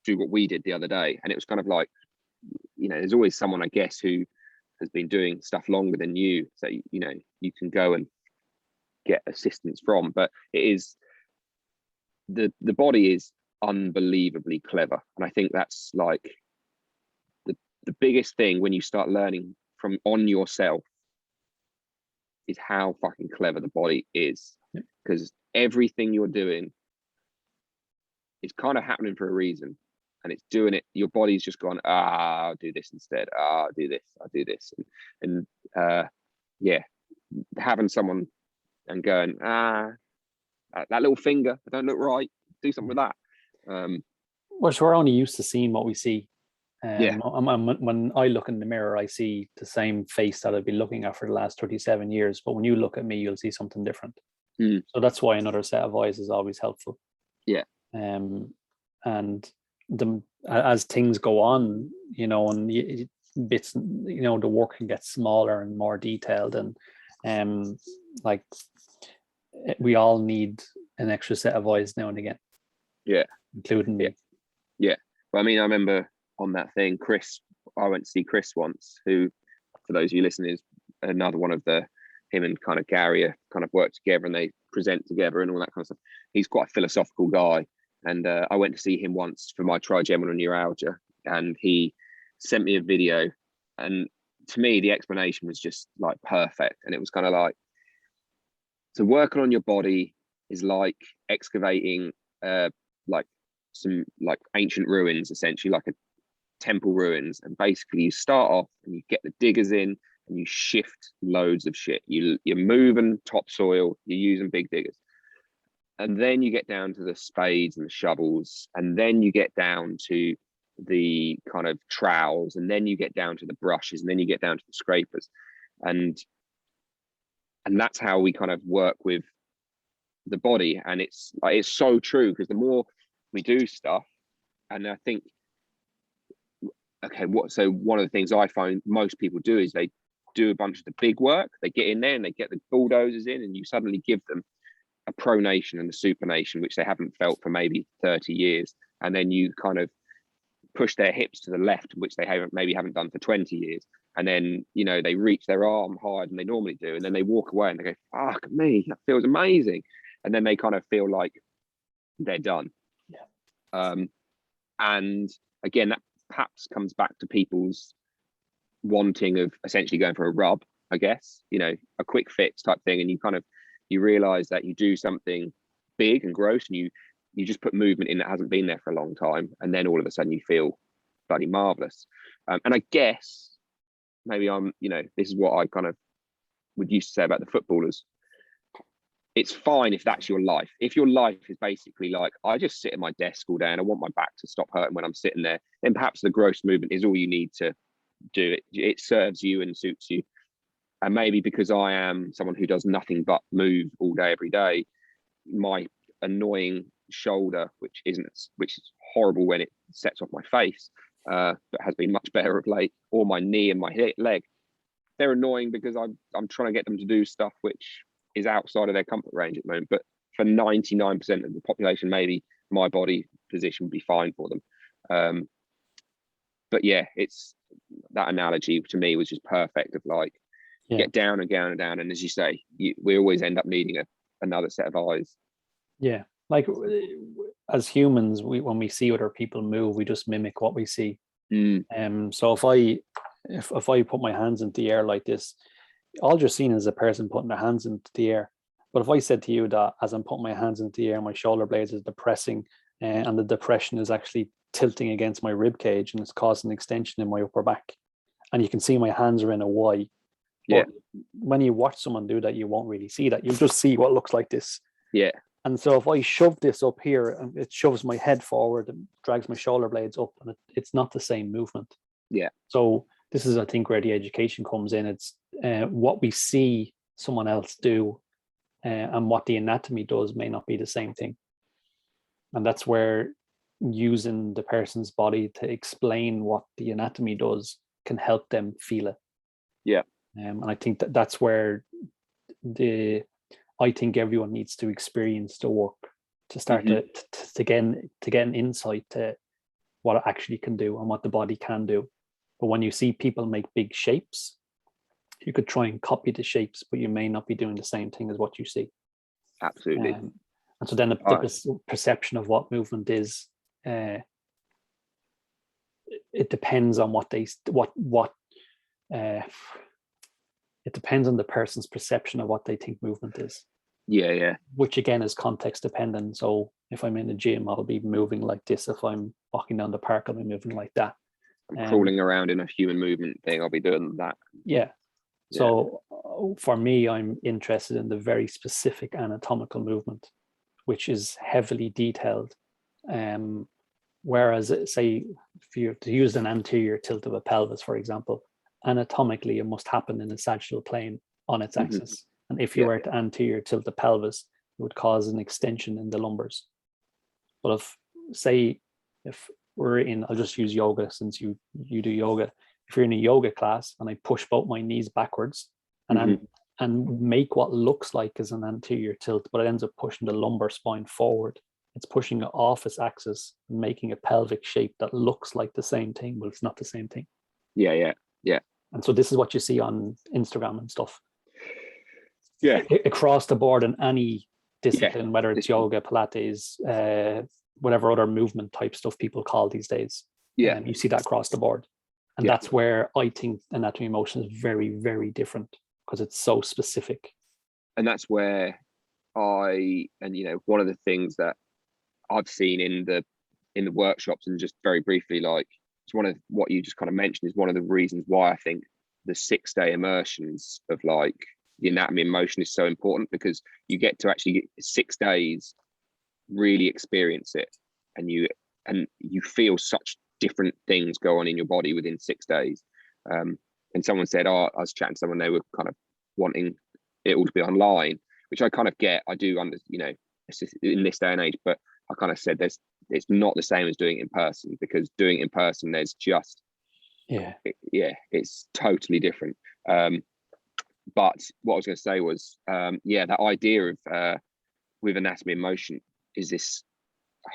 Speaker 1: do what we did the other day. And it was kind of like, there's always someone, I guess, who has been doing stuff longer than you, so you can go and get assistance from. But it is the body is unbelievably clever, and I think that's like the biggest thing when you start learning from on yourself is how fucking clever the body is, because everything you're doing is kind of happening for a reason. And it's doing it, your body's just gone, I'll do this instead. I'll do this. And having someone and going, that little finger, I don't look right, do something with that.
Speaker 2: Well, so we're only used to seeing what we see. When I look in the mirror, I see the same face that I've been looking at for the last 37 years. But when you look at me, you'll see something different. So that's why another set of eyes is always helpful. Yeah. And as things go on, and bits, the work can get smaller and more detailed, and like we all need an extra set of eyes now and again.
Speaker 1: Yeah.
Speaker 2: Including me.
Speaker 1: Yeah. But I mean, I remember on that thing, Chris, I went to see Chris once, who, for those of you listening, is another one of him and kind of Gary kind of work together and they present together and all that kind of stuff. He's quite a philosophical guy. And I went to see him once for my trigeminal neuralgia, and he sent me a video. And to me, the explanation was just like perfect. And it was kind of like, so working on your body is like excavating like some like ancient ruins, essentially like a temple ruins. And basically you start off and you get the diggers in and you shift loads of shit. You're moving topsoil, you're using big diggers. And then you get down to the spades and the shovels, and then you get down to the kind of trowels, and then you get down to the brushes, and then you get down to the scrapers. And that's how we kind of work with the body. And it's so true, because the more we do stuff, and I think, so one of the things I find most people do is they do a bunch of the big work, they get in there and they get the bulldozers in, and you suddenly give them a pronation and a supination, which they haven't felt for maybe 30 years. And then you kind of push their hips to the left, which they haven't done for 20 years. And then, they reach their arm higher than they normally do. And then they walk away and they go, fuck me, that feels amazing. And then they kind of feel like they're done.
Speaker 2: Yeah.
Speaker 1: And again, that perhaps comes back to people's wanting of essentially going for a rub, I guess, a quick fix type thing. And you realize that you do something big and gross, and you just put movement in that hasn't been there for a long time, and then all of a sudden you feel bloody marvelous. And I guess maybe this is what I kind of would used to say about the footballers. It's fine if that's your life. If your life is basically like, I just sit at my desk all day and I want my back to stop hurting when I'm sitting there, then perhaps the gross movement is all you need to do. It serves you and suits you. And maybe because I am someone who does nothing but move all day, every day, my annoying shoulder, which is horrible when it sets off my face, but has been much better of late, or my knee and my leg, they're annoying because I'm trying to get them to do stuff which is outside of their comfort range at the moment. But for 99% of the population, maybe my body position would be fine for them. But yeah, it's that analogy to me was just perfect of like, get down and down and down, and as you say, we always end up needing another set of eyes.
Speaker 2: Yeah, like as humans, when we see other people move, we just mimic what we see. So if I put my hands into the air like this, all you're seeing is a person putting their hands into the air. But if I said to you that as I'm putting my hands into the air, my shoulder blades is depressing, and the depression is actually tilting against my rib cage, and it's causing extension in my upper back, and you can see my hands are in a Y.
Speaker 1: Yeah.
Speaker 2: But when you watch someone do that, you won't really see that. You'll just see what looks like this.
Speaker 1: Yeah.
Speaker 2: And so if I shove this up here, and it shoves my head forward and drags my shoulder blades up, and it's not the same movement.
Speaker 1: Yeah.
Speaker 2: So this is, I think, where the education comes in. It's what we see someone else do, and what the anatomy does may not be the same thing. And that's where using the person's body to explain what the anatomy does can help them feel it.
Speaker 1: Yeah.
Speaker 2: And I think that's where I think everyone needs to experience the work to start to get an insight to what it actually can do and what the body can do. But when you see people make big shapes, you could try and copy the shapes, but you may not be doing the same thing as what you see.
Speaker 1: Absolutely.
Speaker 2: And so then the perception of what movement is, it depends on it depends on the person's perception of what they think movement is.
Speaker 1: Yeah.
Speaker 2: Which again is context dependent. So if I'm in the gym, I'll be moving like this. If I'm walking down the park, I'll be moving like that.
Speaker 1: I'm crawling around in a human movement thing, I'll be doing that.
Speaker 2: Yeah. So for me, I'm interested in the very specific anatomical movement, which is heavily detailed. Whereas, say, if you to use an anterior tilt of a pelvis, for example, anatomically, it must happen in the sagittal plane on its axis. And if you were to anterior tilt the pelvis, it would cause an extension in the lumbars. But if we're in, I'll just use yoga since you do yoga. If you're in a yoga class and I push both my knees backwards and and make what looks like is an anterior tilt, but it ends up pushing the lumbar spine forward. It's pushing it off its axis and making a pelvic shape that looks like the same thing, but it's not the same thing.
Speaker 1: Yeah.
Speaker 2: And so this is what you see on Instagram and stuff.
Speaker 1: Yeah.
Speaker 2: Across the board in any discipline, whether it's yoga, Pilates, whatever other movement type stuff people call these days.
Speaker 1: Yeah.
Speaker 2: You see that across the board. And that's where I think anatomy of motion is very, very different, because it's so specific.
Speaker 1: And that's where one of the things that I've seen in the workshops, and just very briefly, like, it's one of what you just kind of mentioned, is one of the reasons why I think the 6-day immersions of like the anatomy of motion is so important, because you get to actually get 6 days really experience it, and you feel such different things go on in your body within 6 days. And someone said, I was chatting to someone, they were kind of wanting it all to be online, which I kind of get. I do it's just in this day and age, but I kind of said it's not the same as doing it in person, because doing it in person, there's just it's totally different. But what I was going to say was that idea of with anatomy of motion is this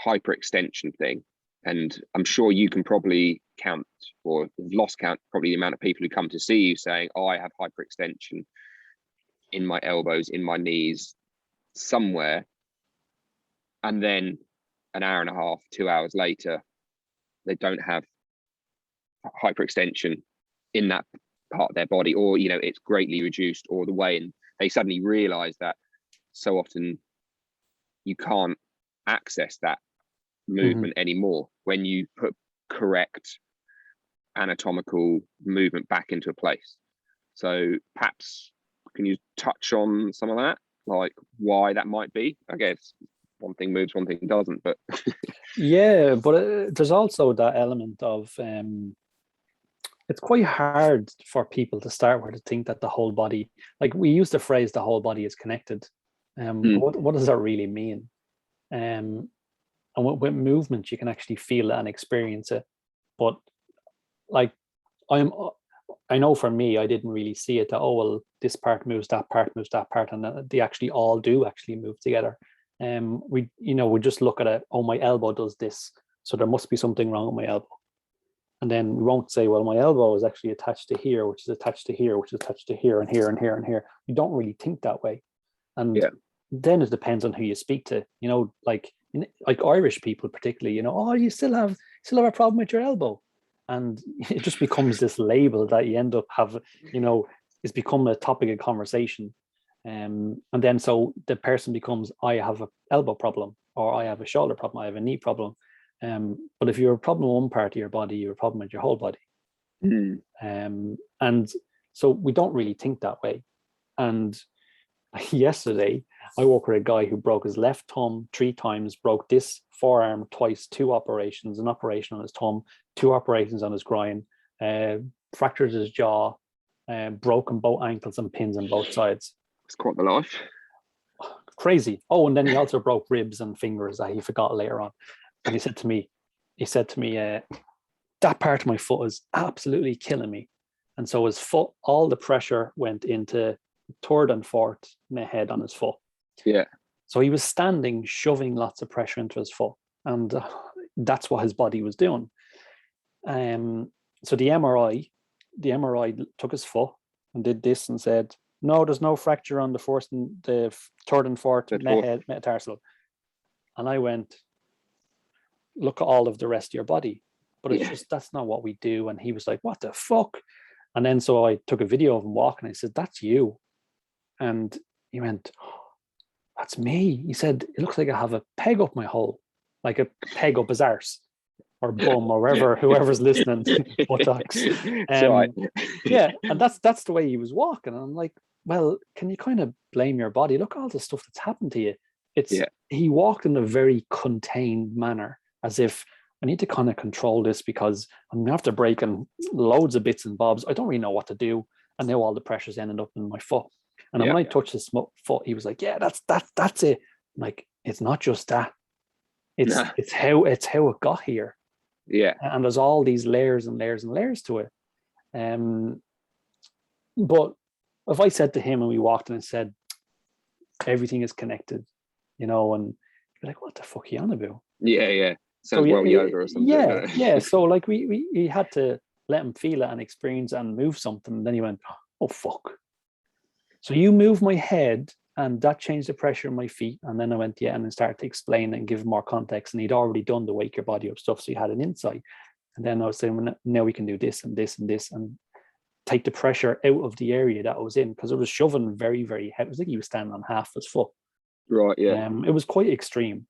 Speaker 1: hyperextension thing. And I'm sure you can probably count, or have lost count, probably the amount of people who come to see you saying, I have hyperextension in my elbows, in my knees, somewhere. And then an hour and a half, 2 hours later, they don't have hyperextension in that part of their body, or it's greatly reduced, or the way, and they suddenly realize that so often you can't access that movement anymore when you put correct anatomical movement back into a place. So perhaps can you touch on some of that, like why that might be? I guess one thing moves, one thing doesn't, but
Speaker 2: yeah, but there's also that element of it's quite hard for people to start with, to think that the whole body, like we use the phrase the whole body is connected. What does that really mean? And with movement you can actually feel it and experience it, but like I know for me, I didn't really see it that, oh well, this part moves, that part moves, that part, and they actually all do actually move together. We just look at it, oh, my elbow does this, so there must be something wrong with my elbow. And then we won't say, well, my elbow is actually attached to here, which is attached to here, which is attached to here, and here, and here, and here. You don't really think that way. And then it depends on who you speak to, like Irish people particularly, oh, you still have a problem with your elbow. And it just becomes this label that you end up it's become a topic of conversation. And then so the person becomes, I have an elbow problem, or I have a shoulder problem, I have a knee problem. But if you're a problem with one part of your body, you're a problem with your whole body. And so we don't really think that way. And yesterday, I worked with a guy who broke his left thumb 3 times, broke this forearm twice, 2 operations, an operation on his thumb, 2 operations on his groin, fractured his jaw, broken both ankles and pins on both sides.
Speaker 1: It's quite the life.
Speaker 2: Crazy. Oh, and then he also broke ribs and fingers that he forgot later on. And he said to me, that part of my foot is absolutely killing me. And so his foot, all the pressure went into 3rd and 4th head on his foot.
Speaker 1: Yeah.
Speaker 2: So he was standing, shoving lots of pressure into his foot. And that's what his body was doing. So the MRI took his foot and did this and said, no, there's no fracture on the 3rd and 4th metatarsal. And I went, look at all of the rest of your body. But it's just, that's not what we do. And he was like, what the fuck? And then so I took a video of him walking. I said, that's you. And he went, oh, that's me. He said, it looks like I have a peg up my hole, like a peg up his arse or bum or wherever, whoever's listening, buttocks. Yeah, and that's the way he was walking. And I'm like, well, can you kind of blame your body? Look at all the stuff that's happened to you. He walked in a very contained manner, as if I need to kind of control this because I'm after breaking loads of bits and bobs. I don't really know what to do. And now all the pressure's ended up in my foot. And then when I touched his foot, he was like, yeah, that's it. I'm like, it's not just that. It's how it got here.
Speaker 1: Yeah.
Speaker 2: And there's all these layers and layers and layers to it. But if I said to him and we walked in and said, everything is connected, and you'd be like, what the fuck are you on about?
Speaker 1: Yeah. Sounds
Speaker 2: So
Speaker 1: well yoga or something.
Speaker 2: Yeah. So like we had to let him feel it and experience it and move something. And then he went, oh fuck. So you move my head and that changed the pressure in my feet. And then I went, yeah, and then started to explain and give more context. And he'd already done the wake your body up stuff. So he had an insight. And then I was saying, well, now we can do this and this and this and take the pressure out of the area that I was in, because it was shoving very, very heavy. It was like he was standing on half his foot.
Speaker 1: Right, yeah.
Speaker 2: It was quite extreme.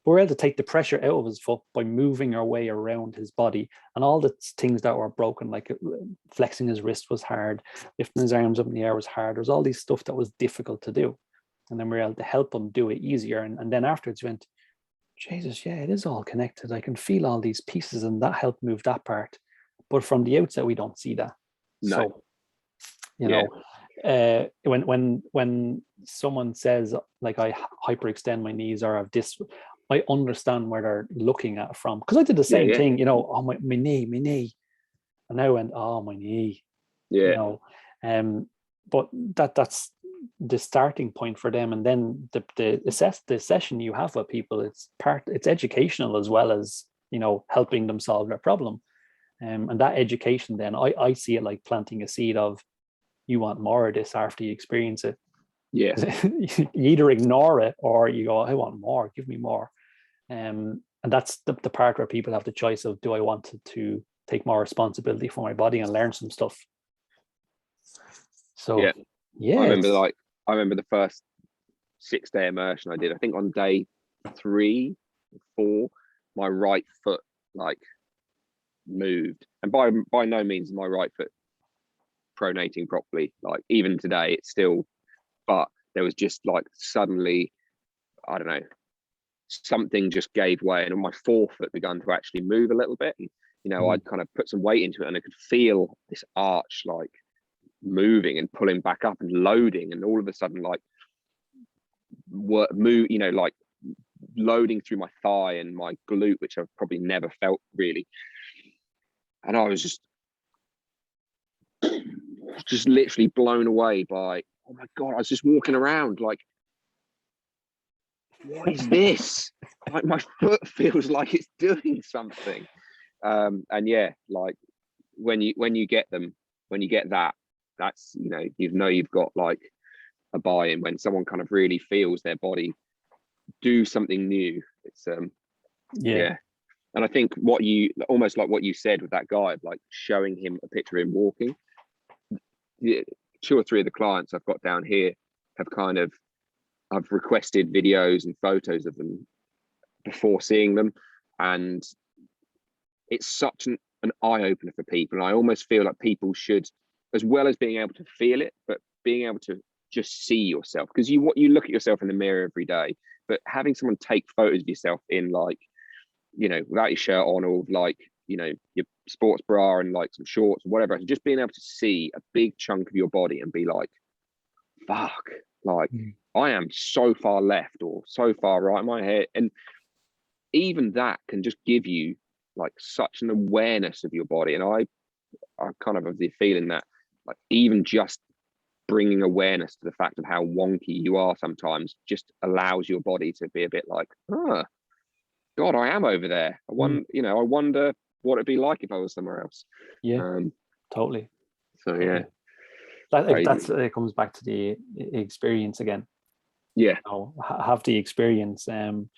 Speaker 2: We're able to take the pressure out of his foot by moving our way around his body, and all the things that were broken, like flexing his wrist was hard, lifting his arms up in the air was hard. There's all these stuff that was difficult to do, and then we were able to help him do it easier. And then afterwards went, Jesus, yeah, it is all connected. I can feel all these pieces, and that helped move that part. But from the outset, we don't see that.
Speaker 1: No.
Speaker 2: So, when someone says like I hyperextend my knees or have this, I understand where they're looking at from, because I did the same thing. Oh, my knee, and I went, oh, my knee.
Speaker 1: Yeah.
Speaker 2: But that's the starting point for them, and then the session you have with people, it's educational as well as helping them solve their problem. And that education, then I see it like planting a seed of, you want more of this after you experience it.
Speaker 1: Yeah.
Speaker 2: You either ignore it or you go, I want more, give me more. And that's the part where people have the choice of, do I want to take more responsibility for my body and learn some stuff? So yeah.
Speaker 1: I remember the first 6-day immersion I did. I think on day 3 or 4, my right foot like moved, and by no means is my right foot pronating properly. Like even today, it's still, but there was just like suddenly, I don't know, something just gave way, and my forefoot began to actually move a little bit. And, I'd kind of put some weight into it, and I could feel this arch like moving and pulling back up and loading, and all of a sudden like like loading through my thigh and my glute, which I've probably never felt really. And I was just literally blown away by, oh my God, I was just walking around like, what is this? Like my foot feels like it's doing something. And yeah, like when you get that, that's, you've got like a buy-in when someone kind of really feels their body do something new. It's yeah. And I think almost like what you said with that guy, like showing him a picture of him walking. 2 or 3 of the clients I've got down here have I've requested videos and photos of them before seeing them. And it's such an eye-opener for people. And I almost feel like people should, as well as being able to feel it, but being able to just see yourself. Because you look at yourself in the mirror every day, but having someone take photos of yourself in like, without your shirt on, or like, your sports bra and like some shorts or whatever, and just being able to see a big chunk of your body and be like, fuck, like I am so far left or so far right in my head. And even that can just give you like such an awareness of your body. And I kind of have the feeling that like even just bringing awareness to the fact of how wonky you are sometimes just allows your body to be a bit like, God, I am over there. I wonder what it'd be like if I was somewhere else.
Speaker 2: Yeah, totally.
Speaker 1: So yeah,
Speaker 2: it comes back to the experience again.
Speaker 1: Yeah,
Speaker 2: have the experience. And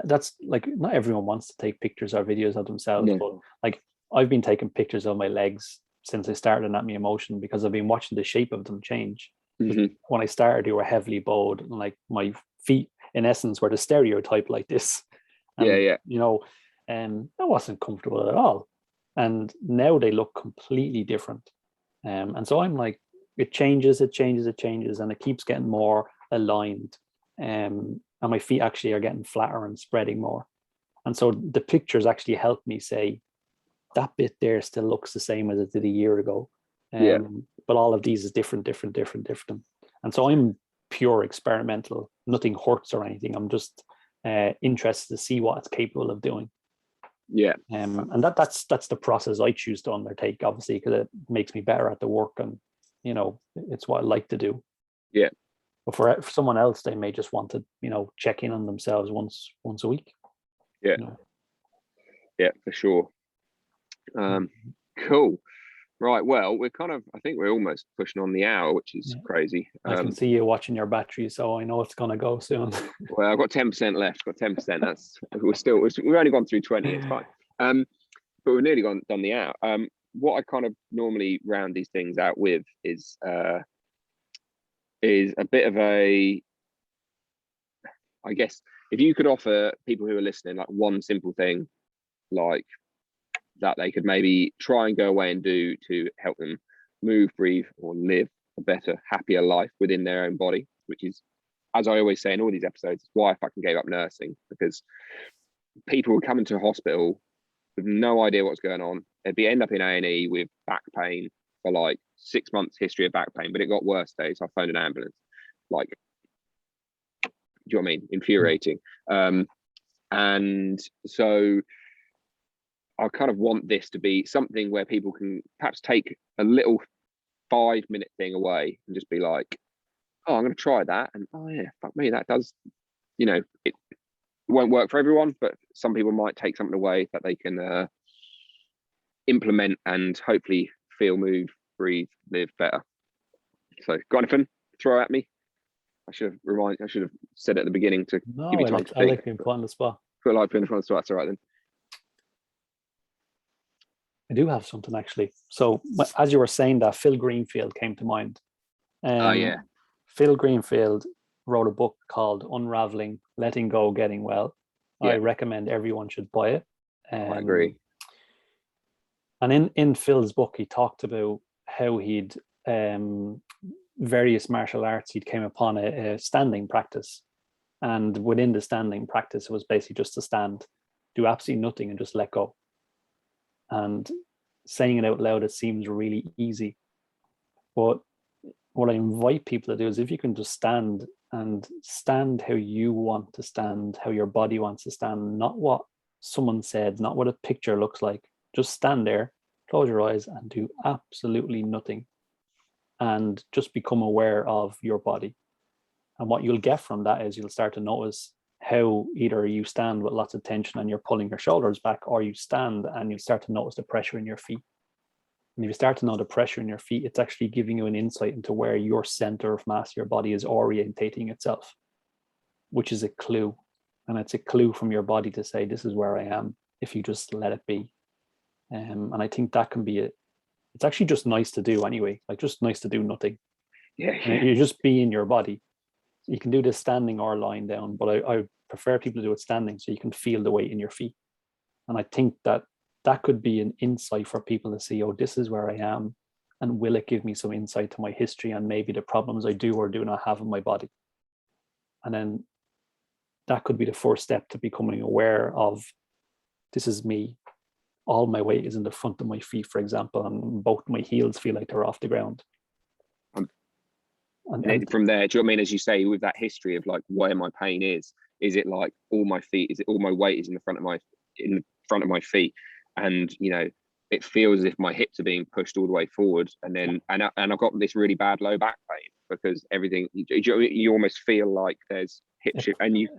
Speaker 2: that's like, not everyone wants to take pictures or videos of themselves, but like I've been taking pictures of my legs since I started Anatomy of Motion, because I've been watching the shape of them change. When I started, they were heavily bowed, and like my feet in essence were the stereotype like this. And, I wasn't comfortable at all. And now they look completely different. And so I'm like, it changes, and it keeps getting more aligned. And my feet actually are getting flatter and spreading more. And so the pictures actually help me say, that bit there still looks the same as it did a year ago. But all of these is different. And so I'm pure experimental. Nothing hurts or anything. I'm just interested to see what it's capable of doing. And that's the process I choose to undertake, obviously, because it makes me better at the work, and you know, it's what I like to do.
Speaker 1: Yeah.
Speaker 2: But for someone else, they may just want to, you know, check in on themselves once a week.
Speaker 1: Yeah.
Speaker 2: You know?
Speaker 1: Yeah, for sure. Cool. Right. Well, I think we're almost pushing on the hour, which is crazy.
Speaker 2: I can see you watching your battery, so I know it's going to go soon.
Speaker 1: Well, I've got 10% left. Got 10%. We've only gone through 20. It's fine. But we've nearly done the hour. What I kind of normally round these things out with is a bit of a, I guess, if you could offer people who are listening like one simple thing, like that they could maybe try and go away and do to help them move, breathe, or live a better, happier life within their own body, which is, as I always say in all these episodes, why I fucking gave up nursing, because people would come into a hospital with no idea what's going on. They'd end up in A&E with back pain for like 6 months history of back pain, but it got worse days. So I phoned an ambulance. Like, do you know what I mean? Infuriating. And so I kind of want this to be something where people can perhaps take a little 5-minute thing away and just be like, oh, I'm going to try that. And oh yeah, fuck me, that does, you know, it won't work for everyone, but some people might take something away that they can implement and hopefully feel, move, breathe, live better. So got anything throw at me? I should have said it at the beginning to give you time to think.
Speaker 2: I like being put on the spot.
Speaker 1: Feel like being put on the spot. That's all right then.
Speaker 2: I do have something actually. So as you were saying that, Phil Greenfield came to mind.
Speaker 1: Oh yeah.
Speaker 2: Phil Greenfield wrote a book called Unraveling, Letting Go, Getting Well. Yeah. I recommend everyone should buy it.
Speaker 1: I agree.
Speaker 2: And in Phil's book, he talked about how he'd various martial arts, he'd came upon a standing practice. And within the standing practice, it was basically just to stand, do absolutely nothing and just let go. And saying it out loud, it seems really easy. But what I invite people to do is if you can just stand and stand how you want to stand, how your body wants to stand, not what someone said, not what a picture looks like. Just stand there, close your eyes and do absolutely nothing. And just become aware of your body. And what you'll get from that is you'll start to notice how either you stand with lots of tension and you're pulling your shoulders back, or you stand and you start to notice the pressure in your feet. And if you start to know the pressure in your feet, it's actually giving you an insight into where your center of mass, your body is orientating itself, which is a clue. And it's a clue from your body to say, this is where I am, if you just let it be. And I think that can be it's actually just nice to do anyway, like just nice to do nothing.
Speaker 1: Yeah.
Speaker 2: You just be in your body. You can do this standing or lying down, but I prefer people to do it standing so you can feel the weight in your feet. And I think that could be an insight for people to see, oh, this is where I am. And will it give me some insight to my history and maybe the problems I do or do not have in my body? And then that could be the first step to becoming aware of, this is me. All my weight is in the front of my feet, for example, and both my heels feel like they're off the ground.
Speaker 1: And from there, do you know what I mean? As you say, with that history of like where my pain is it like all my feet? Is it all my weight is in the front of my feet? And you know, it feels as if my hips are being pushed all the way forward, and then and I've got this really bad low back pain because everything. You almost feel like there's hip shift, and you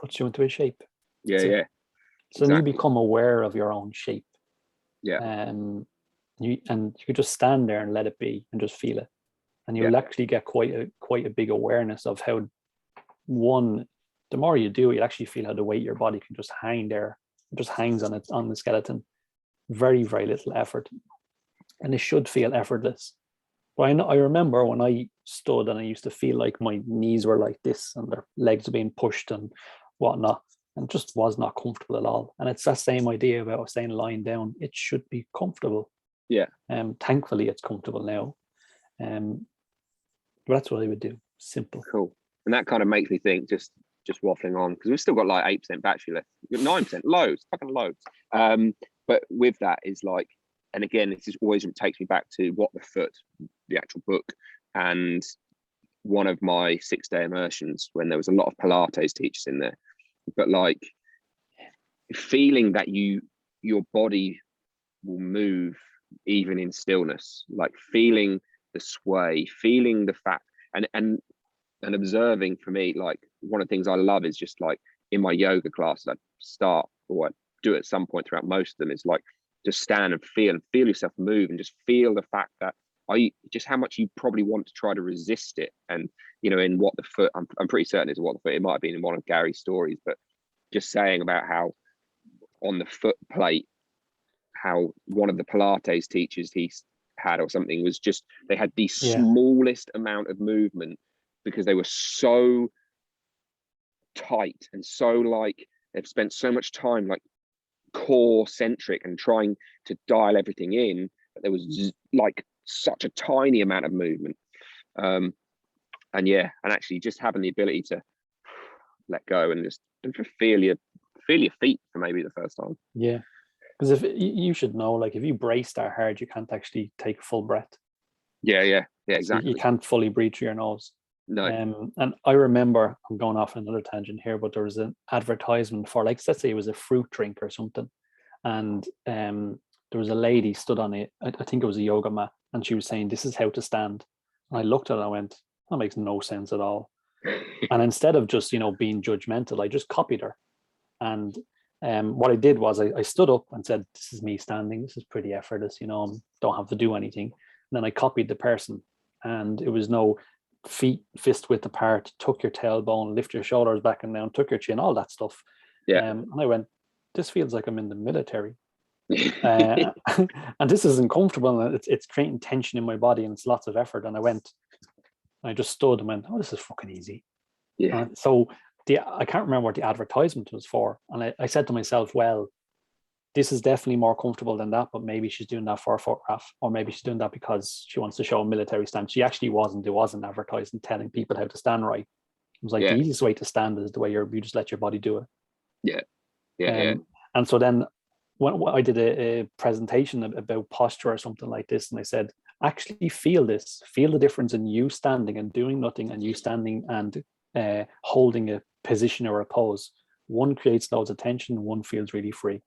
Speaker 2: puts you into a shape.
Speaker 1: Yeah,
Speaker 2: yeah. So
Speaker 1: exactly.
Speaker 2: then you become aware of your own shape.
Speaker 1: Yeah.
Speaker 2: You could just stand there and let it be and just feel it. And you'll actually get quite a big awareness of how, one, the more you do, you actually feel how the weight of your body can just hang there. It just hangs on the skeleton. Very, very little effort. And it should feel effortless. But I remember when I stood and I used to feel like my knees were like this and their legs were being pushed and whatnot. And it just was not comfortable at all. And it's that same idea about saying lying down. It should be comfortable.
Speaker 1: Yeah.
Speaker 2: Thankfully, it's comfortable now. But that's what I would do. Simple.
Speaker 1: Cool. And that kind of makes me think, just waffling on, because we've still got like 8% battery left. 9%, loads, fucking loads. But with that is like, and again, this is always takes me back to What the Foot, the actual book, and one of my 6-day immersions when there was a lot of Pilates teachers in there. But like feeling that your body will move even in stillness, like feeling the sway, feeling the fact, and observing. For me, like, one of the things I love is just like in my yoga classes, I start, or I do at some point throughout most of them, is like just stand and feel yourself move, and just feel the fact that just how much you probably want to try to resist it. And in what the foot, I'm pretty certain it's what the foot, it might have been in one of Gary's stories, but just saying about how on the foot plate, how one of the Pilates teachers he had or something was just, they had the smallest amount of movement because they were so tight and so like they've spent so much time like core centric and trying to dial everything in, but there was like such a tiny amount of movement. And actually just having the ability to let go and just feel your feet for maybe the first time.
Speaker 2: Yeah, because if you should know, like if you brace that hard, you can't actually take a full breath.
Speaker 1: Yeah, exactly.
Speaker 2: So you can't fully breathe through your nose.
Speaker 1: No.
Speaker 2: And I remember, I'm going off on another tangent here, but there was an advertisement for, like, let's say it was a fruit drink or something, and there was a lady stood on it, I think it was a yoga mat, and she was saying, "This is how to stand." And I looked at it and I went, that makes no sense at all. And instead of just being judgmental, I just copied her. And what I did was I stood up and said, "This is me standing. This is pretty effortless. Don't have to do anything." And then I copied the person, and it was no feet fist width apart, tuck your tailbone, lift your shoulders back and down, tuck your chin, all that stuff. And I went, this feels like I'm in the military. And this isn't comfortable, and it's creating tension in my body, and it's lots of effort. And I just stood and went, oh, this is fucking easy. So I can't remember what the advertisement was for, and I said to myself, well, this is definitely more comfortable than that, but maybe she's doing that for a photograph, or maybe she's doing that because she wants to show a military stand. She actually wasn't. It wasn't advertising telling people how to stand right. It was like the easiest way to stand is the way you just let your body do it. And so then when I did a presentation about posture or something like this, and I said, actually feel this, feel the difference in you standing and doing nothing, and you standing and holding a position or a pose. One creates loads of tension, one feels really free.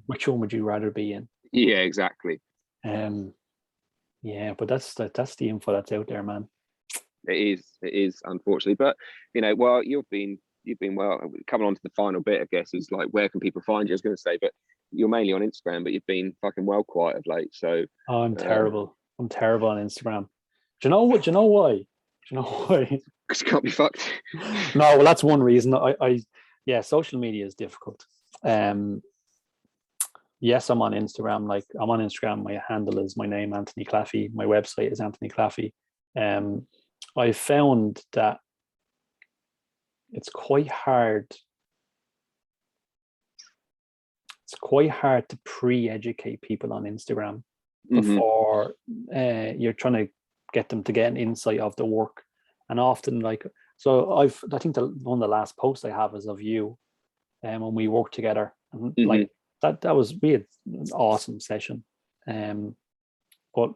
Speaker 2: Which one would you rather be in?
Speaker 1: Exactly.
Speaker 2: But that's the info that's out there, man.
Speaker 1: It is unfortunately, but well, you've been well. Coming on to the final bit, I guess, is like, where can people find you? I was going to say, but you're mainly on Instagram, but you've been fucking well quiet of late. So
Speaker 2: I'm terrible on Instagram. Do you know why?
Speaker 1: Because you can't be fucked.
Speaker 2: No, well, that's one reason. Social media is difficult. Yes, I'm on Instagram. Like, I'm on Instagram. My handle is my name, Anthony Claffey. My website is Anthony Claffey. I found that it's quite hard. It's quite hard to pre-educate people on Instagram before you're trying to get them to get an insight of the work. And often, I think one of the last posts I have is of you, when we worked together, and like we had an awesome session. But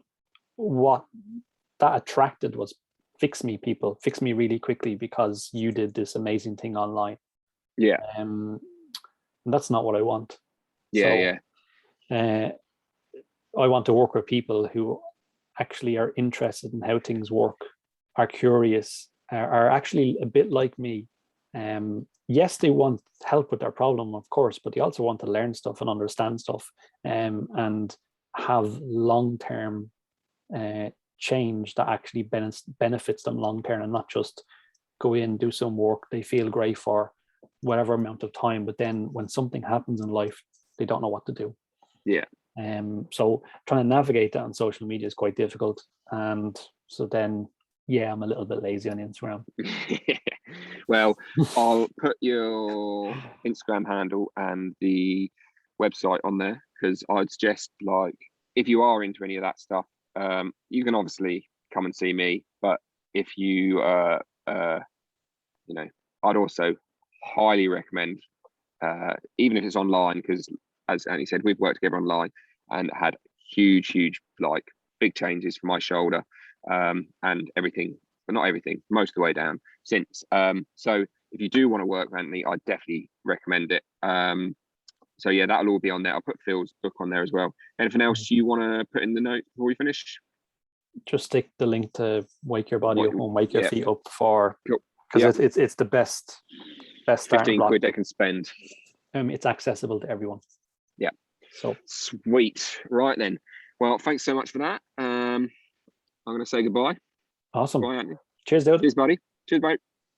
Speaker 2: what that attracted was fix me really quickly, because you did this amazing thing online. And that's not what I want. I want to work with people who actually are interested in how things work, are curious, are actually a bit like me. Yes, they want help with their problem, of course, but they also want to learn stuff and understand stuff, and have long-term change that actually benefits them long-term, and not just go in, do some work, they feel great for whatever amount of time, but then when something happens in life, they don't know what to do. So trying to navigate that on social media is quite difficult. And so then, I'm a little bit lazy on Instagram.
Speaker 1: Well, I'll put your Instagram handle and the website on there, because I'd suggest, like, if you are into any of that stuff, you can obviously come and see me, but if you I'd also highly recommend, even if it's online, because as Anthony said, we've worked together online and had huge like big changes for my shoulder, and everything, but not everything, most of the way down since. So if you do want to work with Anthony, I definitely recommend it. So that'll all be on there. I'll put Phil's book on there as well. Anything else you want to put in the note before we finish?
Speaker 2: just stick the link to Wake Your Body Up and Wake Your Feet Up for,
Speaker 1: Cool.
Speaker 2: because it's the best starting
Speaker 1: 15
Speaker 2: block.
Speaker 1: quid they can spend.
Speaker 2: It's accessible to everyone.
Speaker 1: Yeah.
Speaker 2: So
Speaker 1: sweet. Right then. Well, thanks so much for that. I'm going to say goodbye.
Speaker 2: Awesome.
Speaker 1: Bye, Anthony.
Speaker 2: Cheers, dude.
Speaker 1: Cheers, buddy. Cheers, mate.